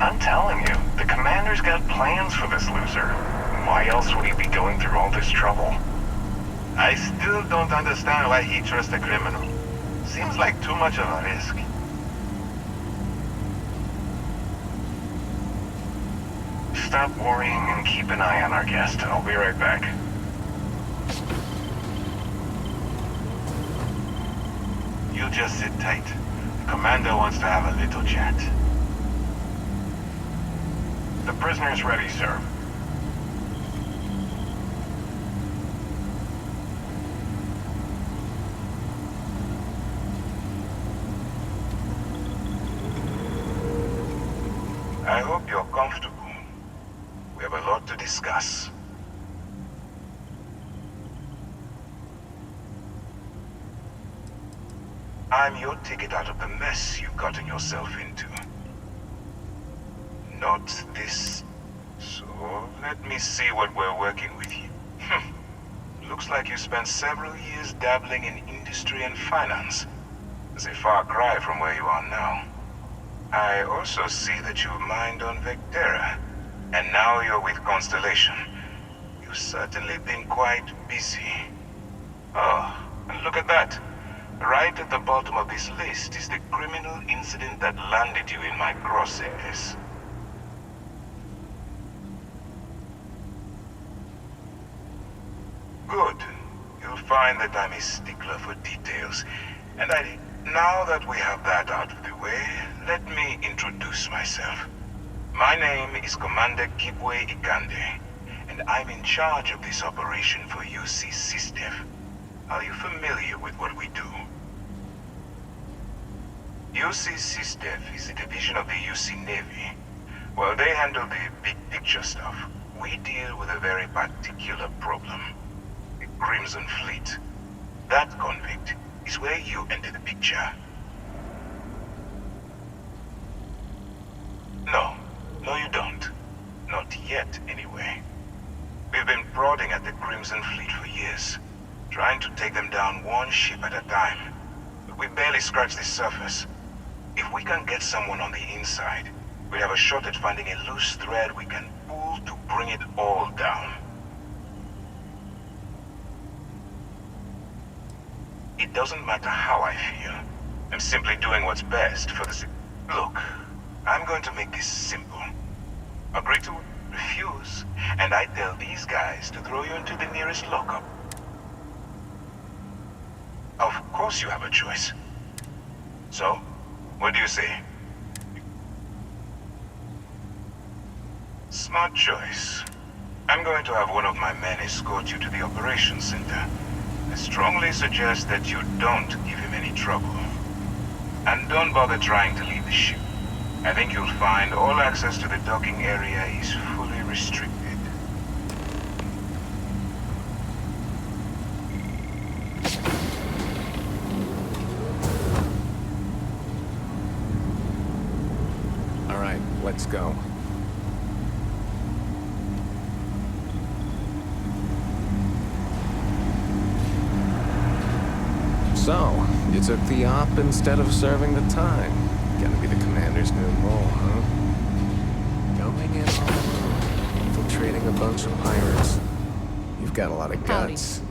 I'm telling you, the commander's got plans for this loser. Why else would he be going through all this trouble? I still don't understand why he trusts a criminal. Seems like too much of a risk. Stop worrying and keep an eye on our guest. I'll be right back. You just sit tight. The commander wants to have a little chat. The prisoner's ready, sir. I hope you're comfortable. We have a lot to discuss. I'm your ticket out of the mess you've gotten yourself into. Not this. So, let me see what we're working with you. Looks like you spent several years dabbling in industry and finance. It's a far cry from where you are now. I also see that you mined on Vectera, and now you're with Constellation. You've certainly been quite busy. Oh, and look at that. Right at the bottom of this list is the criminal incident that landed you in my crosshairs. Good. You'll find that I'm a stickler for details. And now that we have that out of the way, let me introduce myself. My name is Commander Kibwe Ikande, and I'm in charge of this operation for UC SysDev. Are you familiar with what we do? UC SysDev is a division of the UC Navy. While they handle the big picture stuff, we deal with a very particular problem. The Crimson Fleet. That convict is where you enter the picture. No, you don't. Not yet, anyway. We've been prodding at the Crimson Fleet for years, trying to take them down one ship at a time. But we barely scratched the surface. If we can get someone on the inside, we have a shot at finding a loose thread we can pull to bring it all down. It doesn't matter how I feel. I'm simply doing what's best for the... Look, I'm going to make this simple. Agree to refuse, and I tell these guys to throw you into the nearest lockup. Of course you have a choice. So, what do you say? Smart choice. I'm going to have one of my men escort you to the operations center. I strongly suggest that you don't give him any trouble. And don't bother trying to leave the ship. I think you'll find all access to the docking area is fully restricted. All right, let's go. So, you took the op instead of serving the time. Gonna be the commander's new role, huh? Going in all alone, infiltrating a bunch of pirates. You've got a lot of guts.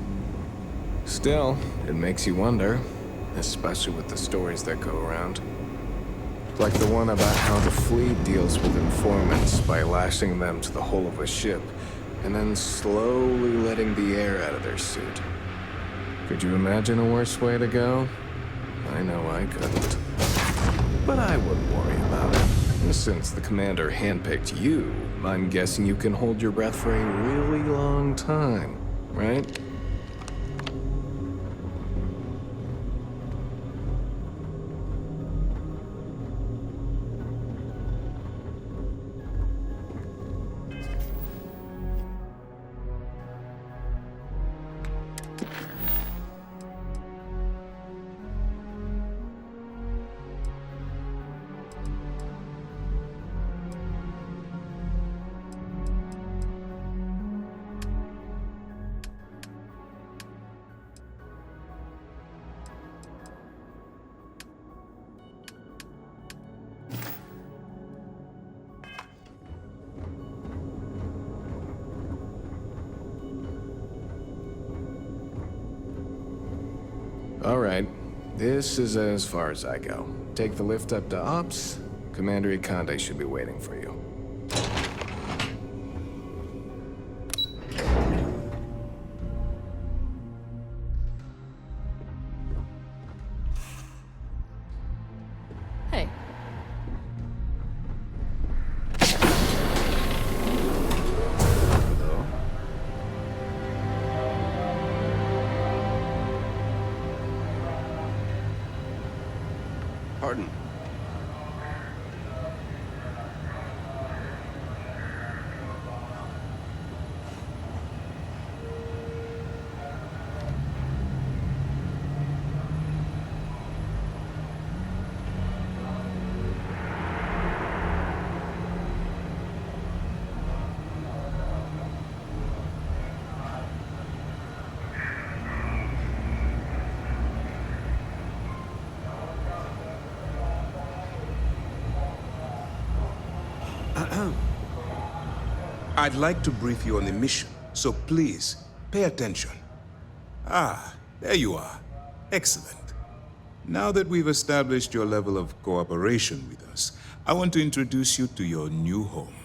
Still, it makes you wonder, especially with the stories that go around. Like the one about how the fleet deals with informants by lashing them to the hull of a ship, and then slowly letting the air out of their suit. Could you imagine a worse way to go? I know I couldn't. But I wouldn't worry about it. Since the commander handpicked you, I'm guessing you can hold your breath for a really long time, right? All right, this is as far as I go. Take the lift up to Ops. Commander Ikande should be waiting for you. Hey. Hello? Pardon. I'd like to brief you on the mission, so please, pay attention. Ah, there you are. Excellent. Now that we've established your level of cooperation with us, I want to introduce you to your new home.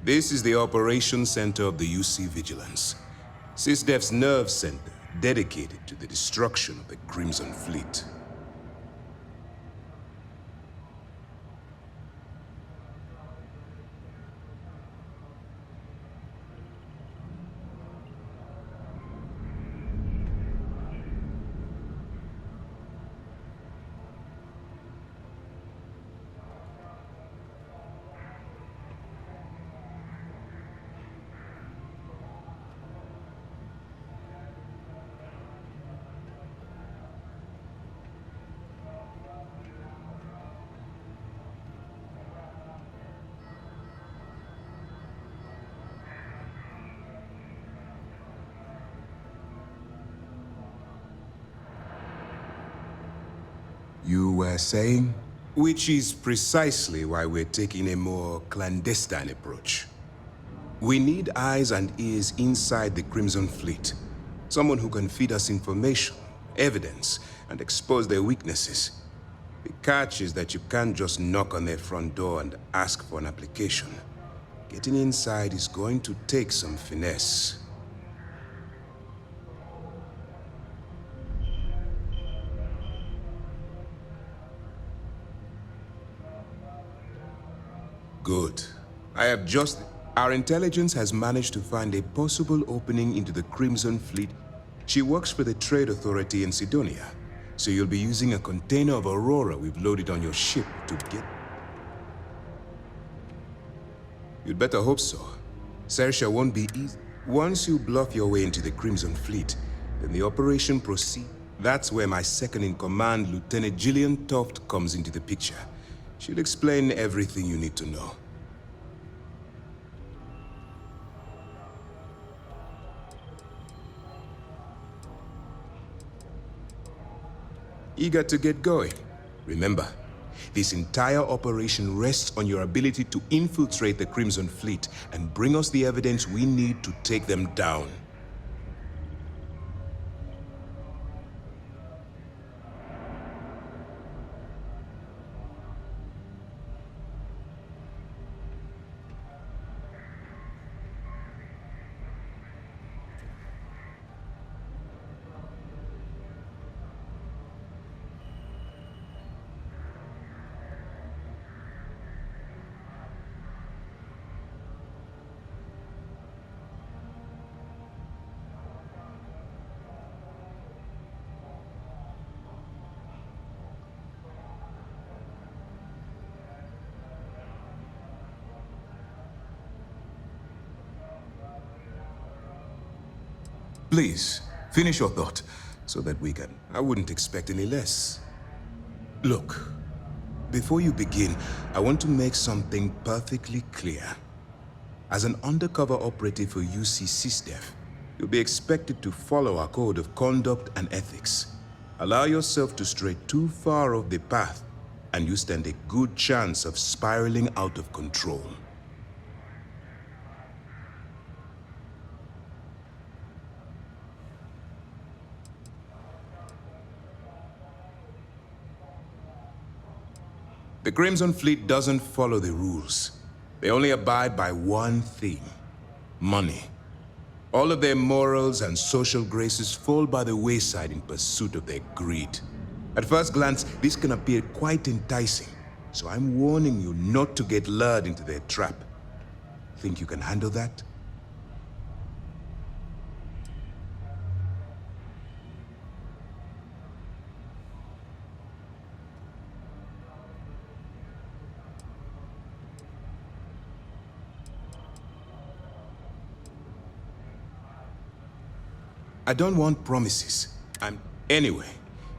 This is the Operations Center of the UC Vigilance, SysDef's nerve center dedicated to the destruction of the Crimson Fleet. You were saying? Which is precisely why we're taking a more clandestine approach. We need eyes and ears inside the Crimson Fleet. Someone who can feed us information, evidence, and expose their weaknesses. The catch is that you can't just knock on their front door and ask for an application. Getting inside is going to take some finesse. Good. Our intelligence has managed to find a possible opening into the Crimson Fleet. She works for the Trade Authority in Sidonia, so you'll be using a container of Aurora we've loaded on your ship to get... You'd better hope so. Sersha won't be easy. Once you bluff your way into the Crimson Fleet, then the operation proceeds. That's where my second-in-command, Lieutenant Gillian Toft, comes into the picture. She'll explain everything you need to know. Eager to get going? Remember, this entire operation rests on your ability to infiltrate the Crimson Fleet and bring us the evidence we need to take them down. Please, finish your thought, so that we can... I wouldn't expect any less. Look, before you begin, I want to make something perfectly clear. As an undercover operative for UC SysDef, you'll be expected to follow our code of conduct and ethics. Allow yourself to stray too far off the path, and you stand a good chance of spiraling out of control. The Crimson Fleet doesn't follow the rules. They only abide by one theme: money. All of their morals and social graces fall by the wayside in pursuit of their greed. At first glance, this can appear quite enticing, so I'm warning you not to get lured into their trap. Think you can handle that? I don't want promises. Anyway,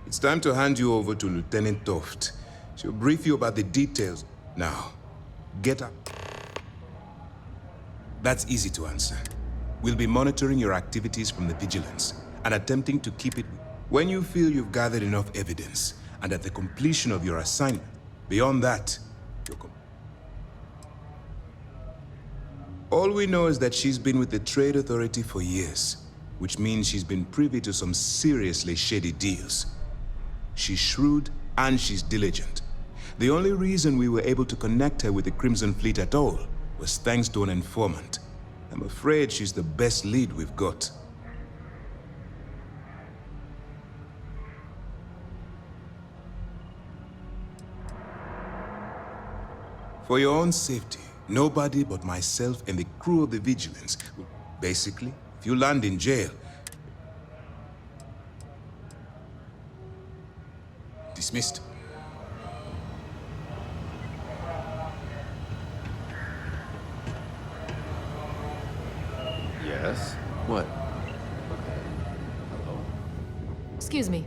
it's time to hand you over to Lieutenant Toft. She'll brief you about the details. Now, get up. That's easy to answer. We'll be monitoring your activities from the Vigilance and attempting to keep it... When you feel you've gathered enough evidence, and at the completion of your assignment, beyond that, all we know is that she's been with the Trade Authority for years, which means she's been privy to some seriously shady deals. She's shrewd and she's diligent. The only reason we were able to connect her with the Crimson Fleet at all was thanks to an informant. I'm afraid she's the best lead we've got. For your own safety, nobody but myself and the crew of the Vigilance will... Basically, if you land in jail... Dismissed. Yes? What? Excuse me.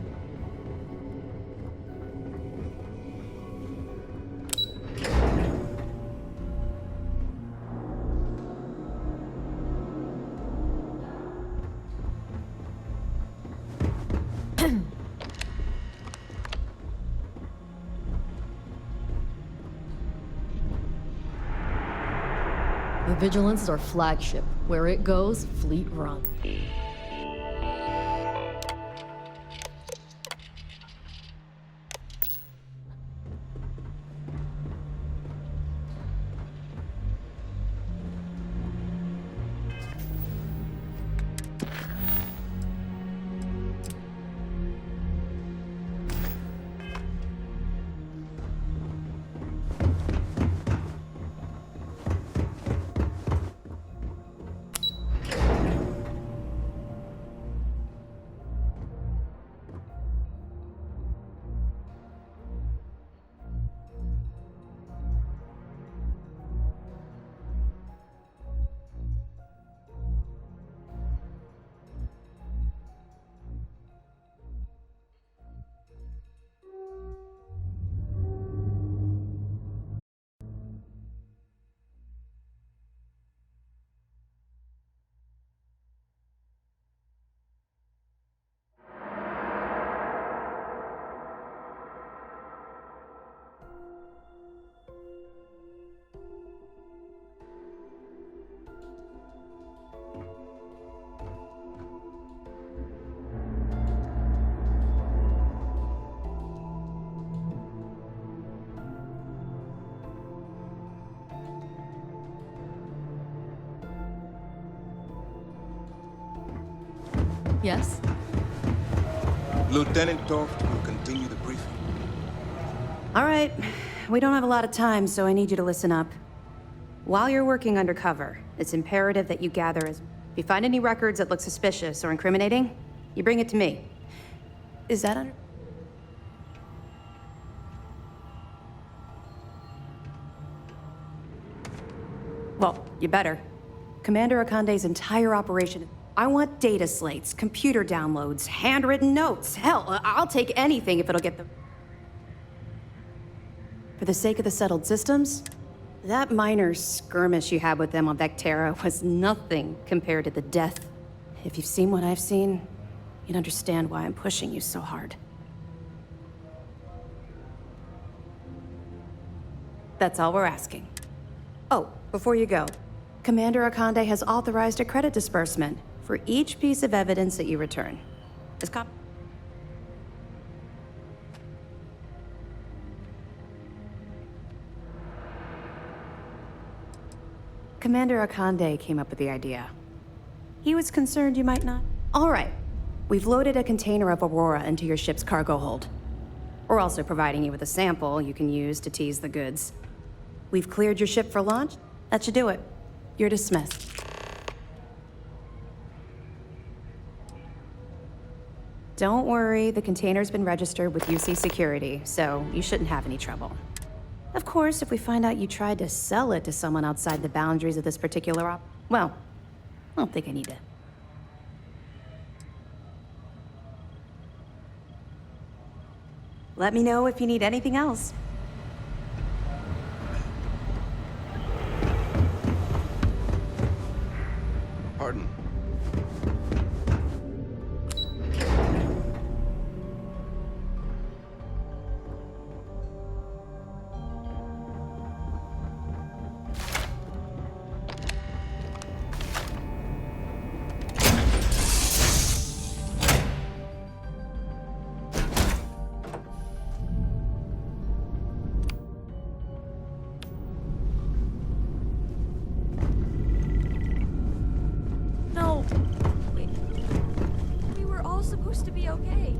The Vigilance is our flagship. Where it goes, Fleet Run. Yes? Lieutenant Toft will continue the briefing. All right. We don't have a lot of time, so I need you to listen up. While you're working undercover, it's imperative that you gather as... If you find any records that look suspicious or incriminating, you bring it to me. Is that under... Well, you better. Commander Akande's entire operation... I want data slates, computer downloads, handwritten notes. Hell, I'll take anything if it'll get the... For the sake of the settled systems, that minor skirmish you had with them on Vectera was nothing compared to the death. If you've seen what I've seen, you'd understand why I'm pushing you so hard. That's all we're asking. Oh, before you go, Commander Akande has authorized a credit disbursement for each piece of evidence that you return. Is cop- Commander Akande came up with the idea. He was concerned you might not. All right. We've loaded a container of Aurora into your ship's cargo hold. We're also providing you with a sample you can use to tease the goods. We've cleared your ship for launch. That should do it. You're dismissed. Don't worry, the container's been registered with UC Security, so you shouldn't have any trouble. Of course, if we find out you tried to sell it to someone outside the boundaries of this particular well, I don't think I need to. Let me know if you need anything else. Pardon. No. We were all supposed to be okay.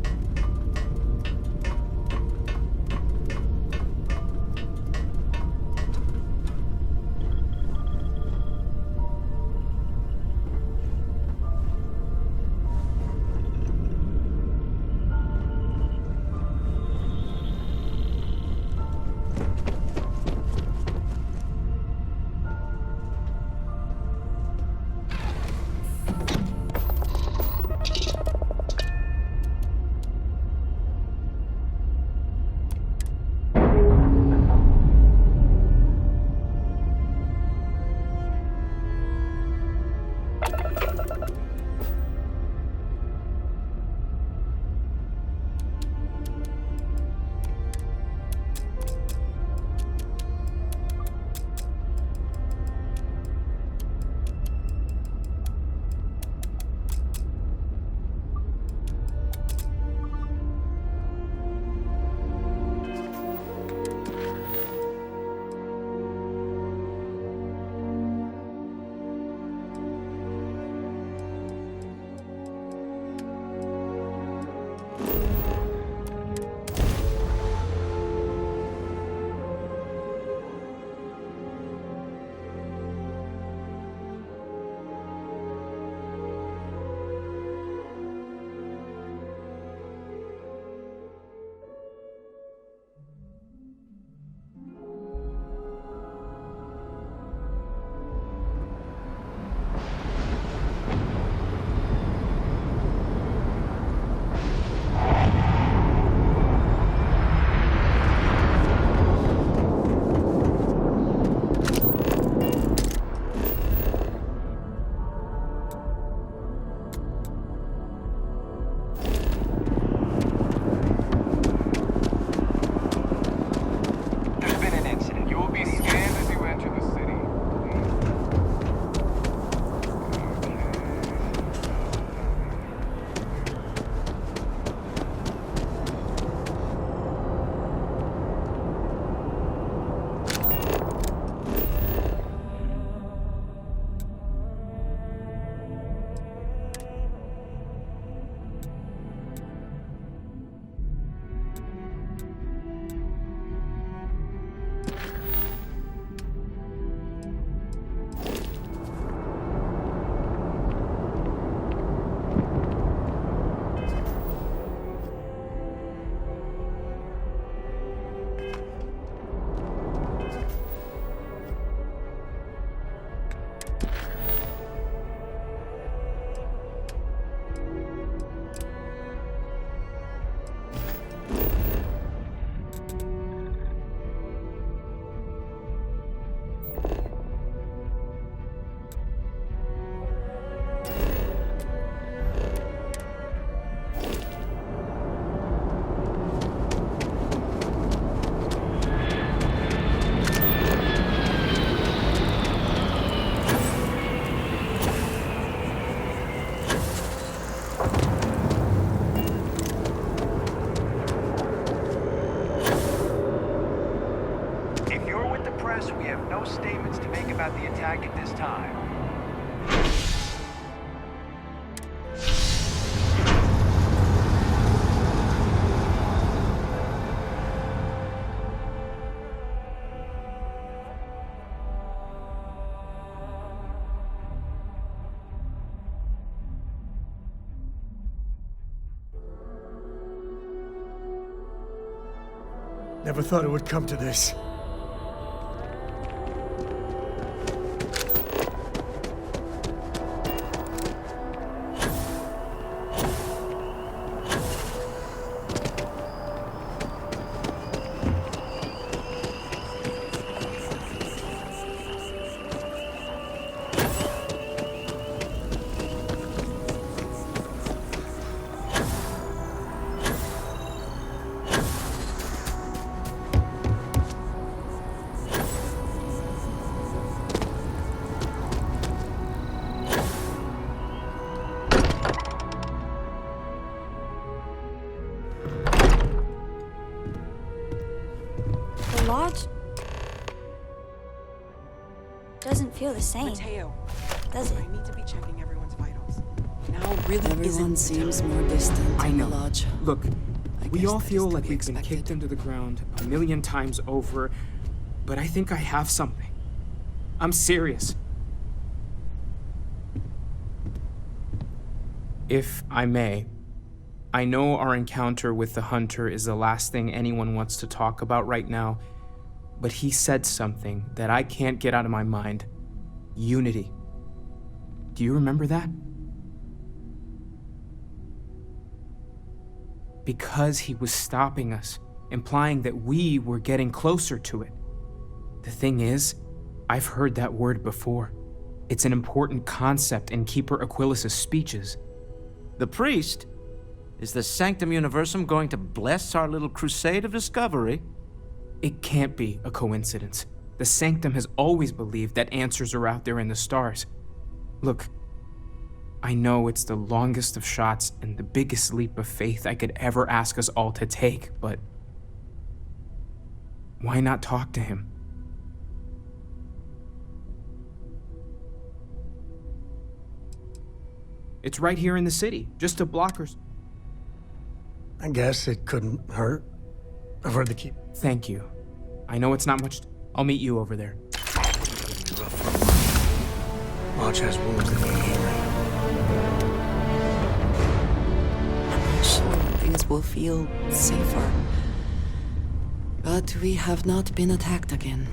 out the attack at this time. Never thought it would come to this. The lodge doesn't feel the same. Mateo, Does it? I need to be checking everyone's vitals. Now really Everyone seems more distant I in the know. lodge. Look, we guess all that is feel to like be we've been expected. kicked into the ground a million times over, but I think I have something. I'm serious. If I may, I know our encounter with the hunter is the last thing anyone wants to talk about right now, but he said something that I can't get out of my mind. Unity. Do you remember that? Because he was stopping us, implying that we were getting closer to it. The thing is, I've heard that word before. It's an important concept in Keeper Aquilas's speeches. The priest? Is the Sanctum Universum going to bless our little crusade of discovery? It can't be a coincidence. The Sanctum has always believed that answers are out there in the stars. Look, I know it's the longest of shots and the biggest leap of faith I could ever ask us all to take, but why not talk to him? It's right here in the city, just a blockers. I guess it couldn't hurt. I've heard the keep. Thank you. I know it's not much. I'll meet you over there. Lodge has wounds that need healing. I'm not sure things will feel safer. But we have not been attacked again.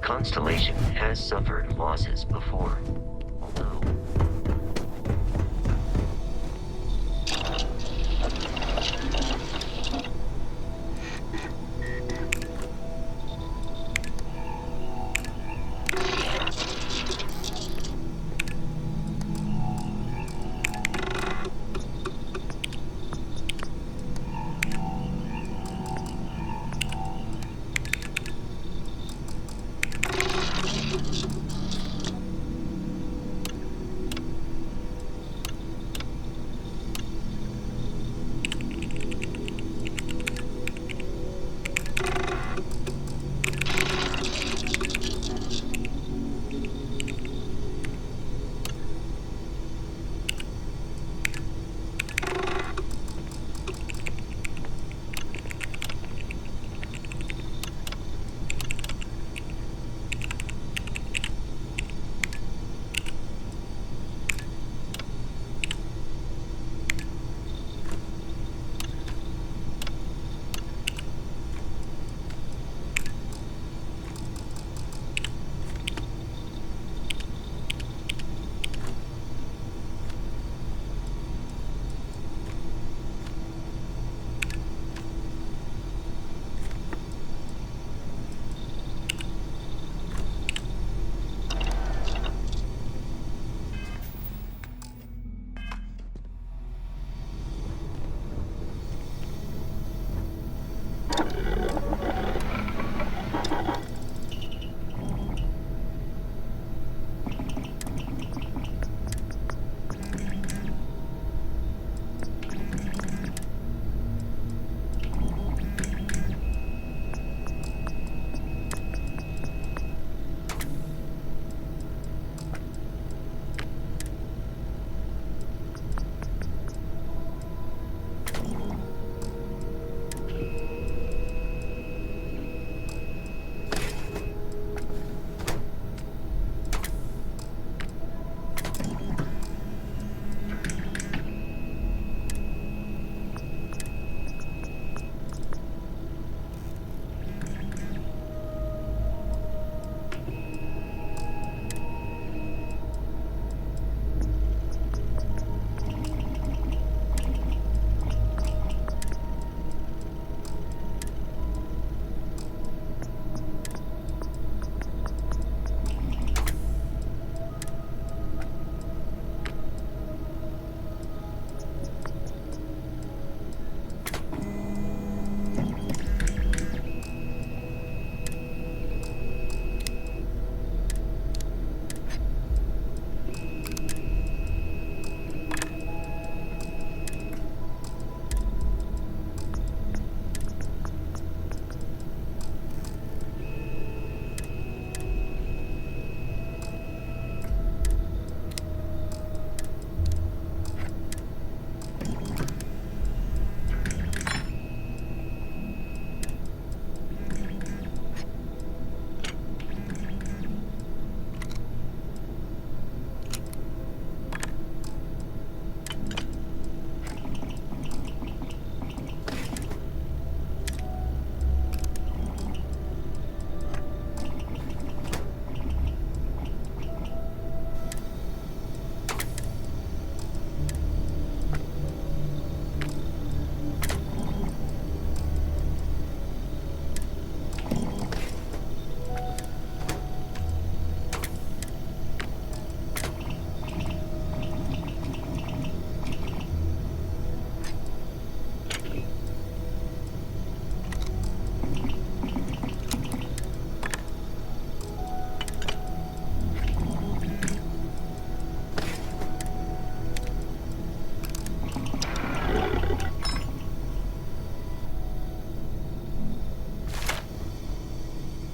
Constellation has suffered losses before, although...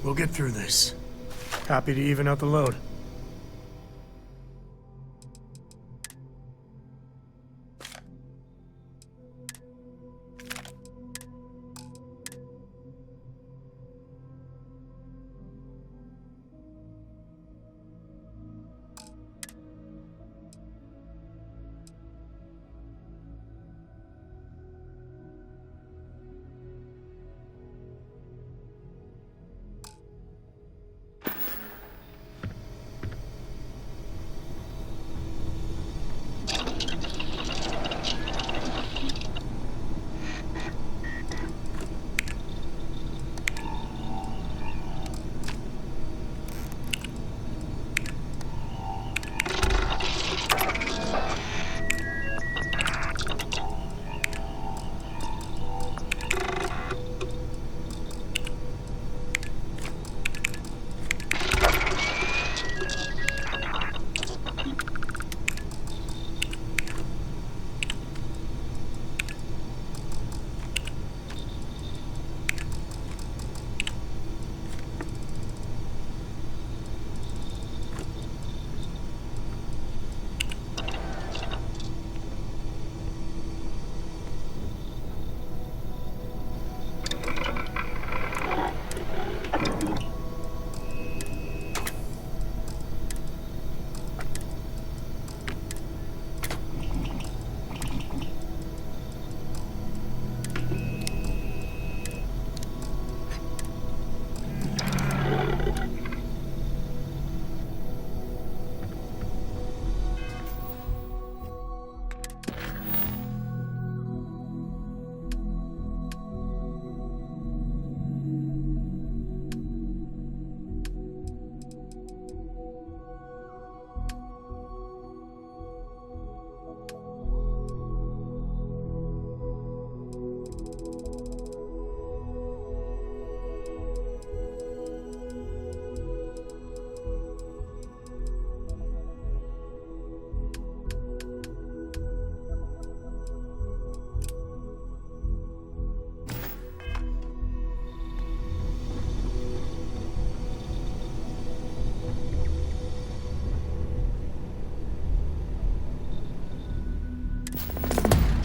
We'll get through this. Happy to even out the load.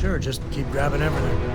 Sure, just keep grabbing everything.